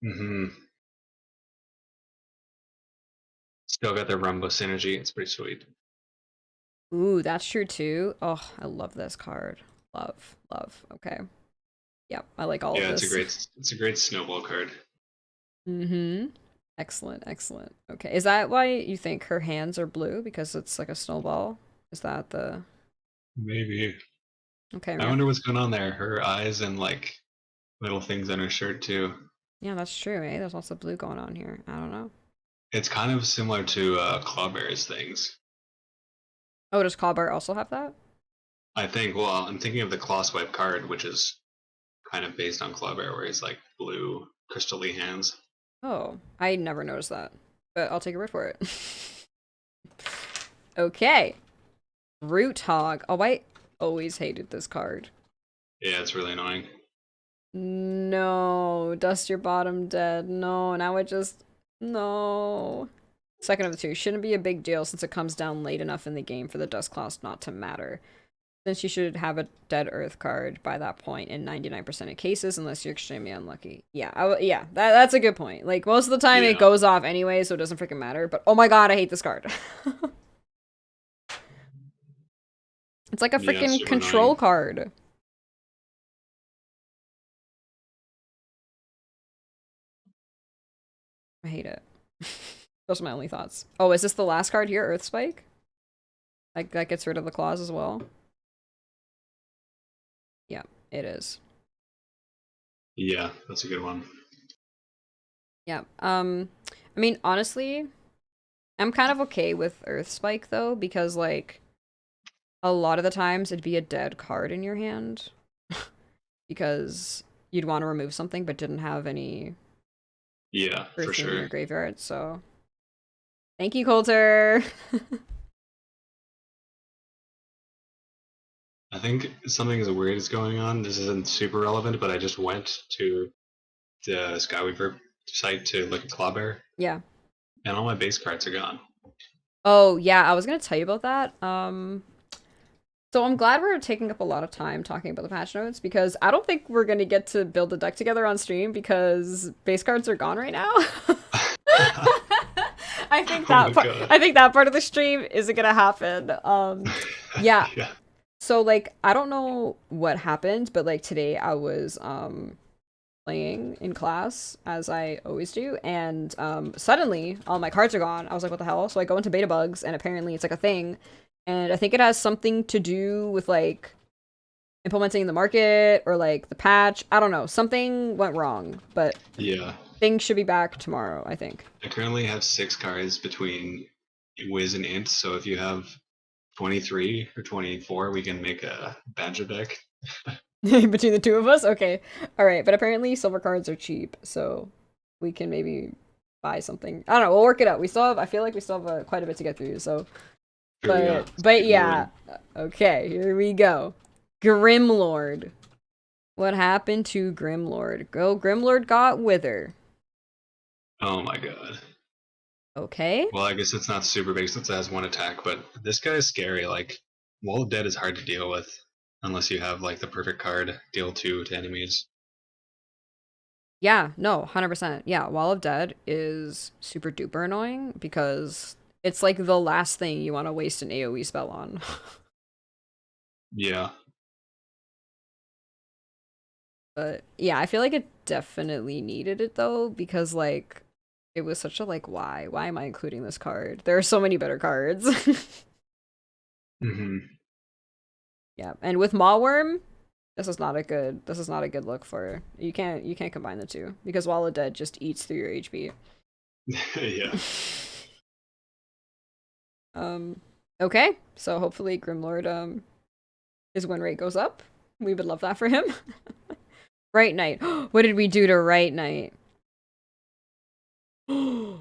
Mm-hmm. Still got the Rumbo synergy. It's pretty sweet. Ooh, that's true too. Oh, I love this card. Love, love. Okay. Yep, I like all of Yeah, this. it's a great snowball card. Mm-hmm. Excellent, excellent. Okay, is that why you think her hands are blue? Because it's like a snowball? Is that the... Maybe. Okay, I wonder what's going on there. Her eyes and like little things on her shirt too. yeah, that's true, eh? There's also blue going on here. I don't know. It's kind of similar to Clawbear's things. Oh, does Callbar also have that? I think. Well, I'm thinking of the Claw Swipe card, which is kind of based on Clawbear, where he's like blue, crystally hands. Oh, I never noticed that. But I'll take your word for it. Okay. Root Hog. Oh, I always hated this card. Yeah, it's really annoying. No. Dust your bottom dead. No, now it just... No. Second of the two. Shouldn't be a big deal since it comes down late enough in the game for the Dust Claws not to matter. Since you should have a Dead Earth card by that point in 99% of cases, unless you're extremely unlucky. Yeah, yeah, that's a good point. Like, most of the time it goes off anyway, so it doesn't freaking matter. But oh my god, I hate this card. It's like a freaking control card. I hate it. Those are my only thoughts. Oh, is this the last card here, Earth Spike? Like, that gets rid of the claws as well? Yeah, it is. Yeah, that's a good one. Yeah. I mean, honestly, I'm kind of okay with Earth Spike though, because like a lot of the times it'd be a dead card in your hand because you'd want to remove something but didn't have any for sure in your graveyard. So thank you, Coulter. I think something is weird is going on. This isn't super relevant, but I just went to the Skyweaver site to look at Clawbear. Yeah. And all my base cards are gone. Oh, yeah, I was going to tell you about that. So I'm glad we're taking up a lot of time talking about the patch notes because I don't think we're going to get to build a deck together on stream because base cards are gone right now. I think that part of the stream isn't going to happen. Yeah. Yeah. So like I don't know what happened, but like today I was playing in class as I always do, and suddenly all my cards are gone. I was like, what the hell? So I go into beta bugs, and apparently it's like a thing, and I think it has something to do with like implementing the market or like the patch. I don't know. Something went wrong, but yeah, things should be back tomorrow, I think. I currently have 6 cards between Wiz and Int, so if you have 23 or 24, we can make a Badger deck. Between the two of us? Okay. Alright, but apparently silver cards are cheap, so we can maybe buy something. I don't know, we'll work it out. I feel like we still have quite a bit to get through, so. But yeah. Okay, here we go. Grimlord. What happened to Grimlord? Grimlord got Wither. Oh my god. Okay. Well, I guess it's not super big since it has 1 attack, but this guy is scary. Like, Wall of Dead is hard to deal with unless you have like the perfect card, deal 2 to enemies. Yeah, no, 100%. Yeah, Wall of Dead is super duper annoying because it's like the last thing you want to waste an AoE spell on. Yeah. But yeah, I feel like it definitely needed it though, because like it was such a like why am I including this card? There are so many better cards. Mm-hmm. Yeah, and with Mawworm, this is not a good look for you can't combine the two because Wall of Dead just eats through your HP. Yeah. Okay, so hopefully Grimlord, his win rate goes up. We would love that for him. Right Knight. What did we do to Right Knight? Uh-oh.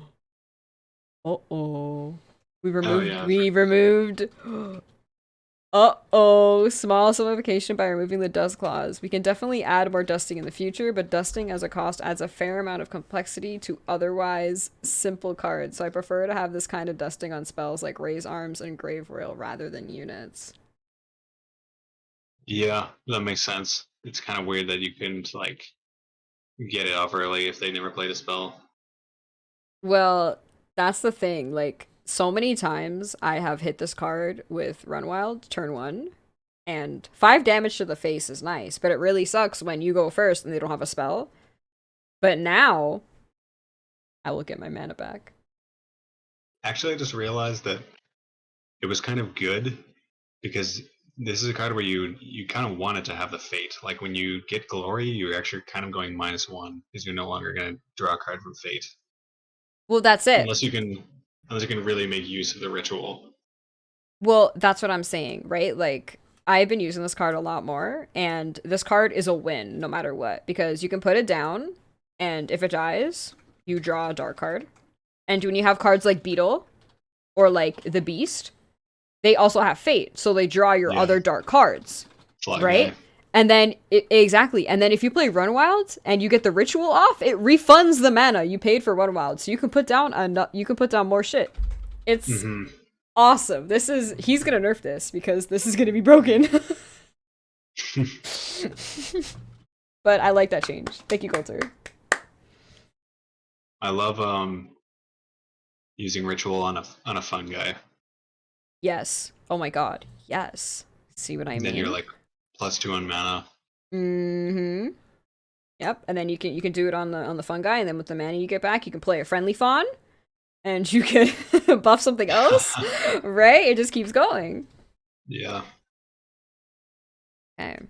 Oh yeah. We removed uh-oh, small simplification by removing the dust clause. We can definitely add more dusting in the future, but dusting as a cost adds a fair amount of complexity to otherwise simple cards, so I prefer to have this kind of dusting on spells like Raise Arms and Grave Royal rather than units. Yeah, that makes sense. It's kind of weird that you couldn't like get it off early if they never played a spell. Well, that's the thing. Like, so many times I have hit this card with Run Wild, turn 1, and 5 damage to the face is nice, but it really sucks when you go first and they don't have a spell. But now, I will get my mana back. Actually, I just realized that it was kind of good because this is a card where you kind of want it to have the fate. Like when you get glory, you're actually kind of going -1 because you're no longer going to draw a card from fate Well, that's it. unless you can really make use of the ritual. Well, that's what I'm saying, right? Like, I've been using this card a lot more, and this card is a win no matter what, because you can put it down, and if it dies, you draw a dark card. And when you have cards like Beetle, or like the Beast, they also have fate, so they draw your other dark cards, Fly right? guy. And then, exactly, and then if you play Run Wild, and you get the ritual off, it refunds the mana you paid for Run Wild, so you can put down more shit. It's awesome. He's gonna nerf this because this is gonna be broken. But I like that change. Thank you, Coulter. I love using ritual on a fun guy. Yes. Oh my god. Yes. See what I mean? Then you're like +2 on mana. Mm-hmm. Yep. And then you can do it on the fun guy, and then with the mana you get back, you can play a friendly fawn, and you can buff something else. Right? It just keeps going. Yeah. Okay.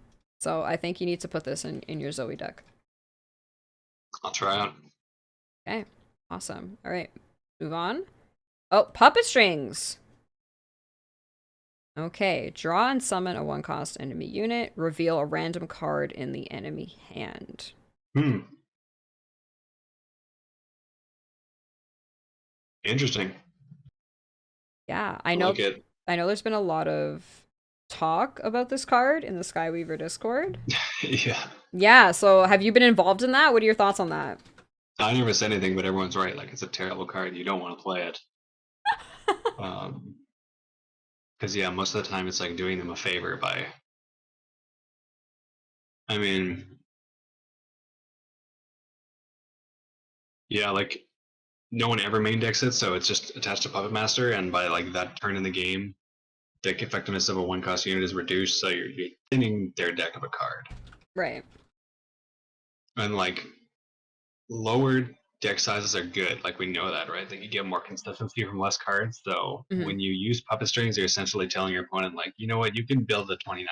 So I think you need to put this in your Zoe deck. I'll try it. Okay. Awesome. All right. Move on. Oh, puppet strings. Okay. Draw and summon a 1-cost enemy unit. Reveal a random card in the enemy hand. Interesting. Yeah, I know. Like it. I know there's been a lot of talk about this card in the Skyweaver Discord. Yeah. Yeah, so have you been involved in that? What are your thoughts on that? I never said anything, but everyone's right. Like it's a terrible card. You don't want to play it. Because yeah, most of the time it's like doing them a favor by. I mean, yeah, like no one ever main decks it, so it's just attached to Puppet Master, and by like that turn in the game, deck effectiveness of a 1-cost unit is reduced, so you're thinning their deck of a card. Right. And like lower deck sizes are good, like we know that, right? Like you get more consistency from less cards. So when you use puppet strings, you're essentially telling your opponent, like, you know what, you can build a 29.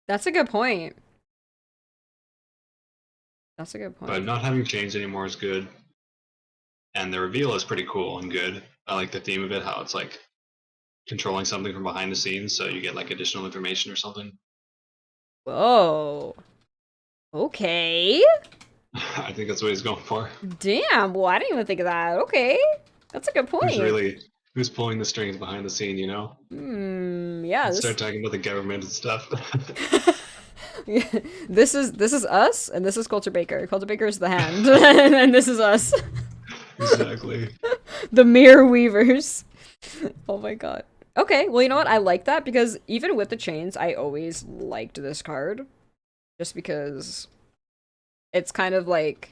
That's a good point. That's a good point. But not having changed anymore is good. And the reveal is pretty cool and good. I like the theme of it, how it's like controlling something from behind the scenes, so you get like additional information or something. Whoa. Okay. I think that's what he's going for. Damn, well, I didn't even think of that. Okay. That's a good point. Who's pulling the strings behind the scene, you know? Yeah. Start talking about the government and stuff. Yeah, this is us, and this is Coulter Baker. Coulter Baker is the hand, and this is us. Exactly. The Mirror Weavers. Oh my god. Okay, well, you know what? I like that because even with the chains, I always liked this card. Just because it's kind of like,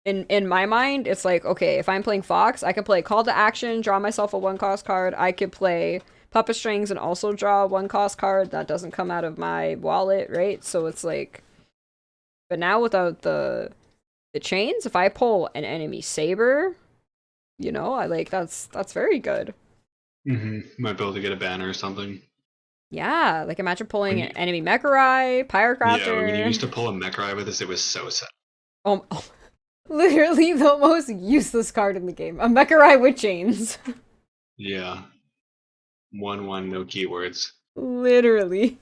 in my mind, it's like, okay, if I'm playing Fox, I can play Call to Action, draw myself a 1-cost card. I could play Puppet Strings and also draw a 1-cost card that doesn't come out of my wallet, right? So it's like, but now without the chains, if I pull an enemy Saber, you know, I like, that's very good. Might be able to get a banner or something. Yeah, like imagine pulling an enemy Mechari, Pyrocopter. Yeah, when you used to pull a Mechari with this, it was so sad. Oh, Literally the most useless card in the game. A Mekarai with chains. Yeah. 1/1, no keywords. Literally.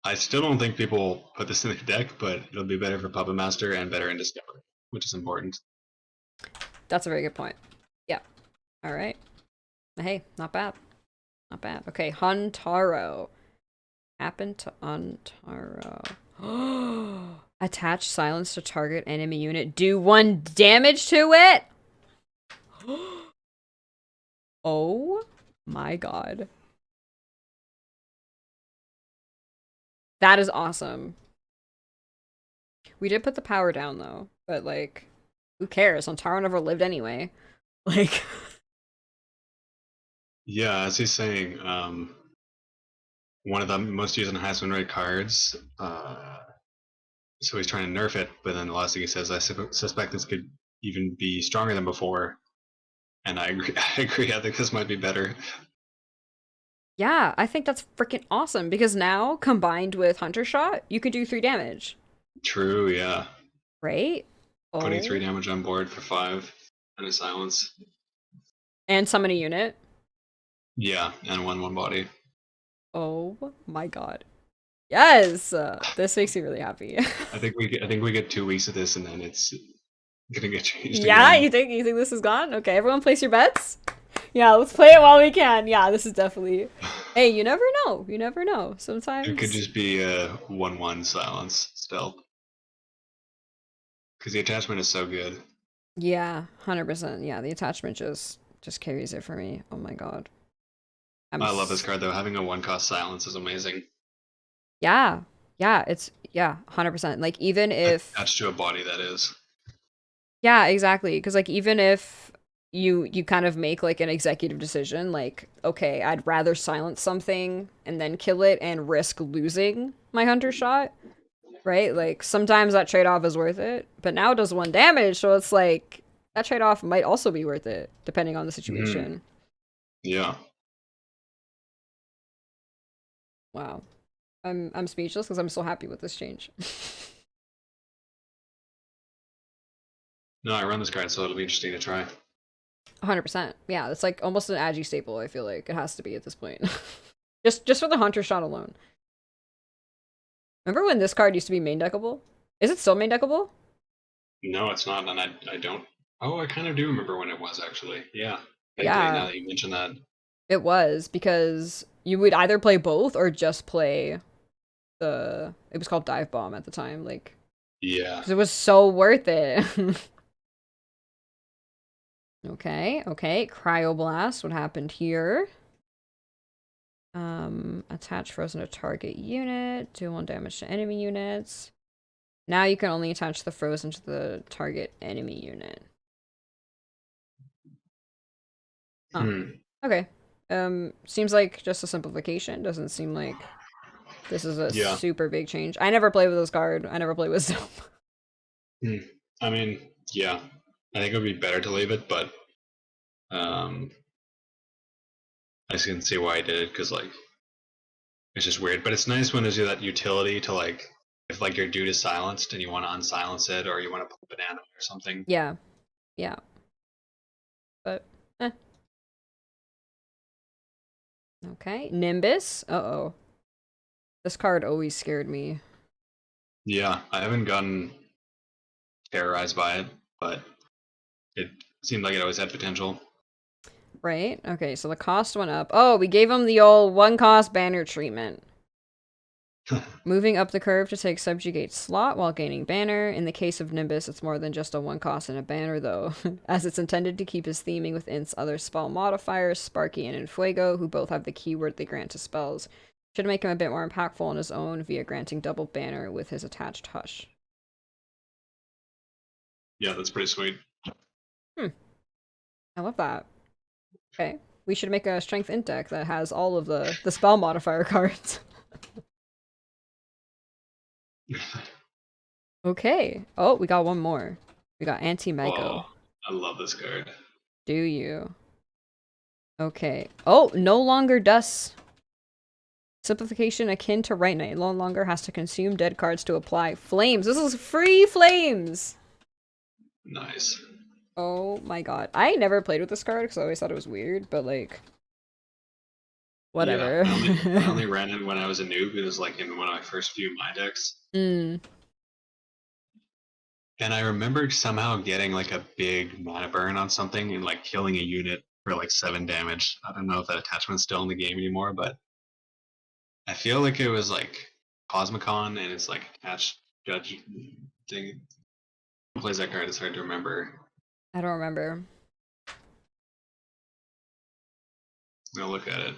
I still don't think people put this in the deck, but it'll be better for Puppet Master and better in Discovery, which is important. That's a very good point. Yeah. Alright. Hey, not bad. Not bad. Okay, Huntaro. Happen to Huntaro. Attach silence to target enemy unit. Do 1 damage to it? Oh my god. That is awesome. We did put the power down though, but like, who cares? Huntaro never lived anyway. Like, Yeah, as he's saying, one of the most used and highest win rate cards. So he's trying to nerf it, but then the last thing he says, I suspect this could even be stronger than before. And I agree. I agree. I think this might be better. yeah, I think that's freaking awesome because now combined with Hunter Shot, you could do 3 damage, True. Yeah. right? Putting Oh. 3 damage on board for 5 and a silence. And summon a unit. Yeah, and 1/1 body. Oh my god. Yes! This makes me really happy. I think we get 2 weeks of this, and then it's gonna get changed. Yeah, again. you think this is gone? Okay, everyone place your bets. Yeah, let's play it while we can. Yeah, this is definitely. Hey, you never know. You never know. Sometimes It could just be a 1/1 silence stealth. Because the attachment is so good. Yeah, 100%. Yeah, the attachment just carries it for me. Oh my god. I love this card though. Having a 1-cost silence is amazing. Yeah. Yeah, it's 100%. Like even if Attached to a body, that is. yeah, exactly. Because like even if you kind of make like an executive decision, like okay, I'd rather silence something and then kill it and risk losing my Hunter Shot, right? Like sometimes that trade-off is worth it, but now it does 1 damage, so it's like that trade-off might also be worth it depending on the situation. Yeah. Wow. I'm speechless because I'm so happy with this change. No, I run this card, so it'll be interesting to try. 100%. Yeah, it's like almost an agi staple, I feel like. It has to be at this point. just for the Hunter Shot alone. Remember when this card used to be main deckable? Is it still main deckable? No, it's not, and I don't. Oh, I kind of do remember when it was actually. Yeah. Yeah. Now that you mention that. It was, because you would either play both or just play it was called Dive Bomb at the time, like. Yeah. Because it was so worth it. Okay. Cryoblast, what happened here? Attach frozen to target unit, do 1 damage to enemy units. Now you can only attach the frozen to the target enemy unit. Huh. Okay. Seems like just a simplification. Doesn't seem like this is a super big change. I never play with this card. I never play Wisdom. I mean, yeah. I think it would be better to leave it, but I just can see why I did it, because like it's just weird. But it's nice when there's that utility to like if like your dude is silenced and you want to unsilence it, or you want to put a banana or something. Yeah. But okay, Nimbus. Uh-oh. This card always scared me. Yeah, I haven't gotten terrorized by it, but it seemed like it always had potential. Right? Okay, so the cost went up. Oh, we gave him the old 1-cost banner treatment. Moving up the curve to take subjugate slot while gaining banner. In the case of Nimbus, it's more than just a 1-cost and a banner, though, as it's intended to keep his theming with Int's other spell modifiers, Sparky and Infuego, who both have the keyword they grant to spells. Should make him a bit more impactful on his own via granting double banner with his attached Hush. Yeah, that's pretty sweet. I love that. Okay, we should make a strength int deck that has all of the spell modifier cards. Okay. Oh, we got one more. We got Anti-Mego. Oh, I love this card. Do you? Okay. Oh, no longer dust. Simplification akin to Right Knight. No longer has to consume dead cards to apply flames. This is free flames! Nice. Oh my god. I never played with this card because I always thought it was weird, but like, Yeah, whatever. I only ran it when I was a noob. It was like in one of my first few mind decks. Mm. And I remember somehow getting like a big mana burn on something and like killing a unit for like 7 damage. I don't know if that attachment's still in the game anymore, but I feel like it was like Cosmicon and it's like attached judge thing. Who plays that card? It's hard to remember. I don't remember. I'll look at it.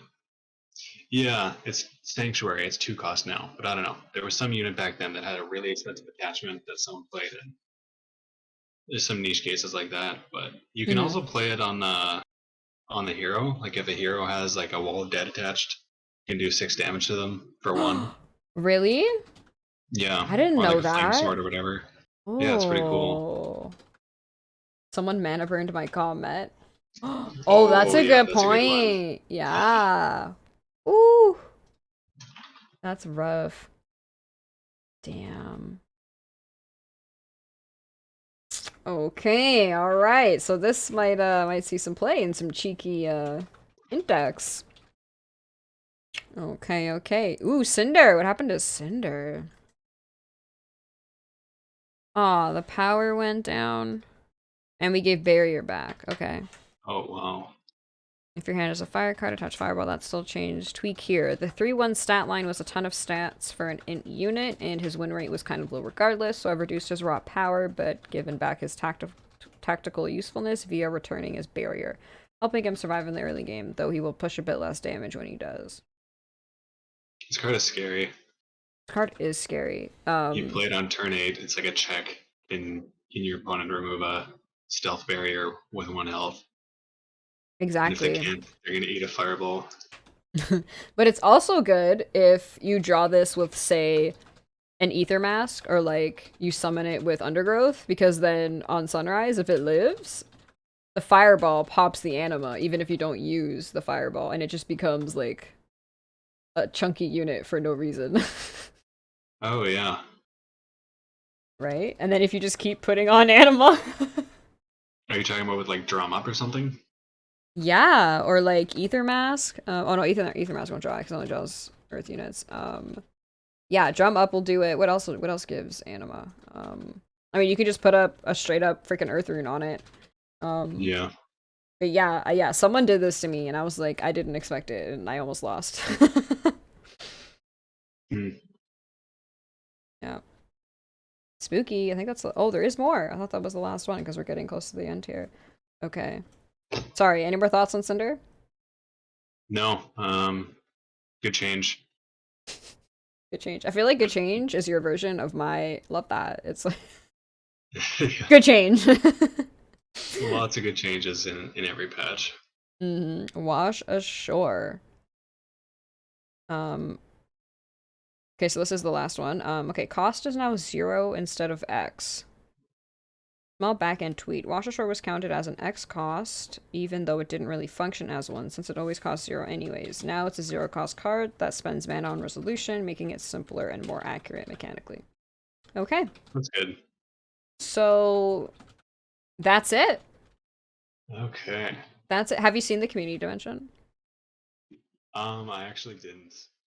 Yeah, it's Sanctuary. It's 2 cost now, but I don't know. There was some unit back then that had a really expensive attachment that someone played in. There's some niche cases like that, but you can Mhm. also play it on the hero. Like if a hero has like a wall of dead attached, you can do 6 damage to them for 1. Really? Yeah, I didn't or like know a flame that. sword or whatever. Yeah, it's pretty cool. Oh. Someone mana burned my comment. Oh, that's Oh a yeah, good that's a good one. point. Yeah. Ooh. That's rough. Damn. Okay, all right. So this might see some play in some cheeky index. Okay, okay. Ooh, Cinder. What happened to Cinder? Aw, the power went down. And we gave barrier back. Okay. Oh wow. If your hand is a fire card, attach fireball, that's still changed. Tweak here. The 3-1 stat line was a ton of stats for an int unit, and his win rate was kind of low regardless, so I've reduced his raw power, but given back his tactical usefulness via returning his barrier, helping him survive in the early game, though he will push a bit less damage when he does. This card is scary. This card is scary. You play it on turn 8. It's like a check. Can your opponent remove a stealth barrier with 1 health? And if they Exactly. can't, they're gonna eat a fireball. But it's also good if you draw this with, say, an ether mask, or like you summon it with undergrowth, because then on sunrise, if it lives, the fireball pops the anima, even if you don't use the fireball, and it just becomes like a chunky unit for no reason. Oh yeah. Right? And then if you just keep putting on anima. Are you talking about with like drum up or something? Yeah, or like ether mask. Oh no, ether mask won't draw because it only draws earth units. Yeah, drum up will do it. What else? What else gives anima? I mean, you could just put up a straight up freaking earth rune on it. Yeah. But yeah, yeah, someone did this to me, and I was like, I didn't expect it, and I almost lost. Hmm. Yeah. Spooky. I think that's. Oh, there is more. I thought that was the last one because we're getting close to the end here. Okay. Sorry. Any more thoughts on Cinder? No. Good change. Good change. I feel like good change is your version of my love that. It's like Yeah. good change. Lots of good changes in every patch. Wash ashore. Um. Okay, so this is the last one. Okay, cost is now 0 instead of X. Small back-end tweet. Wash ashore was counted as an X cost, even though it didn't really function as one, since it always costs 0 anyways. Now it's a 0 cost card that spends mana on resolution, making it simpler and more accurate mechanically. Okay. That's good. So that's it. Okay. That's it. Have you seen the community dimension? I actually didn't.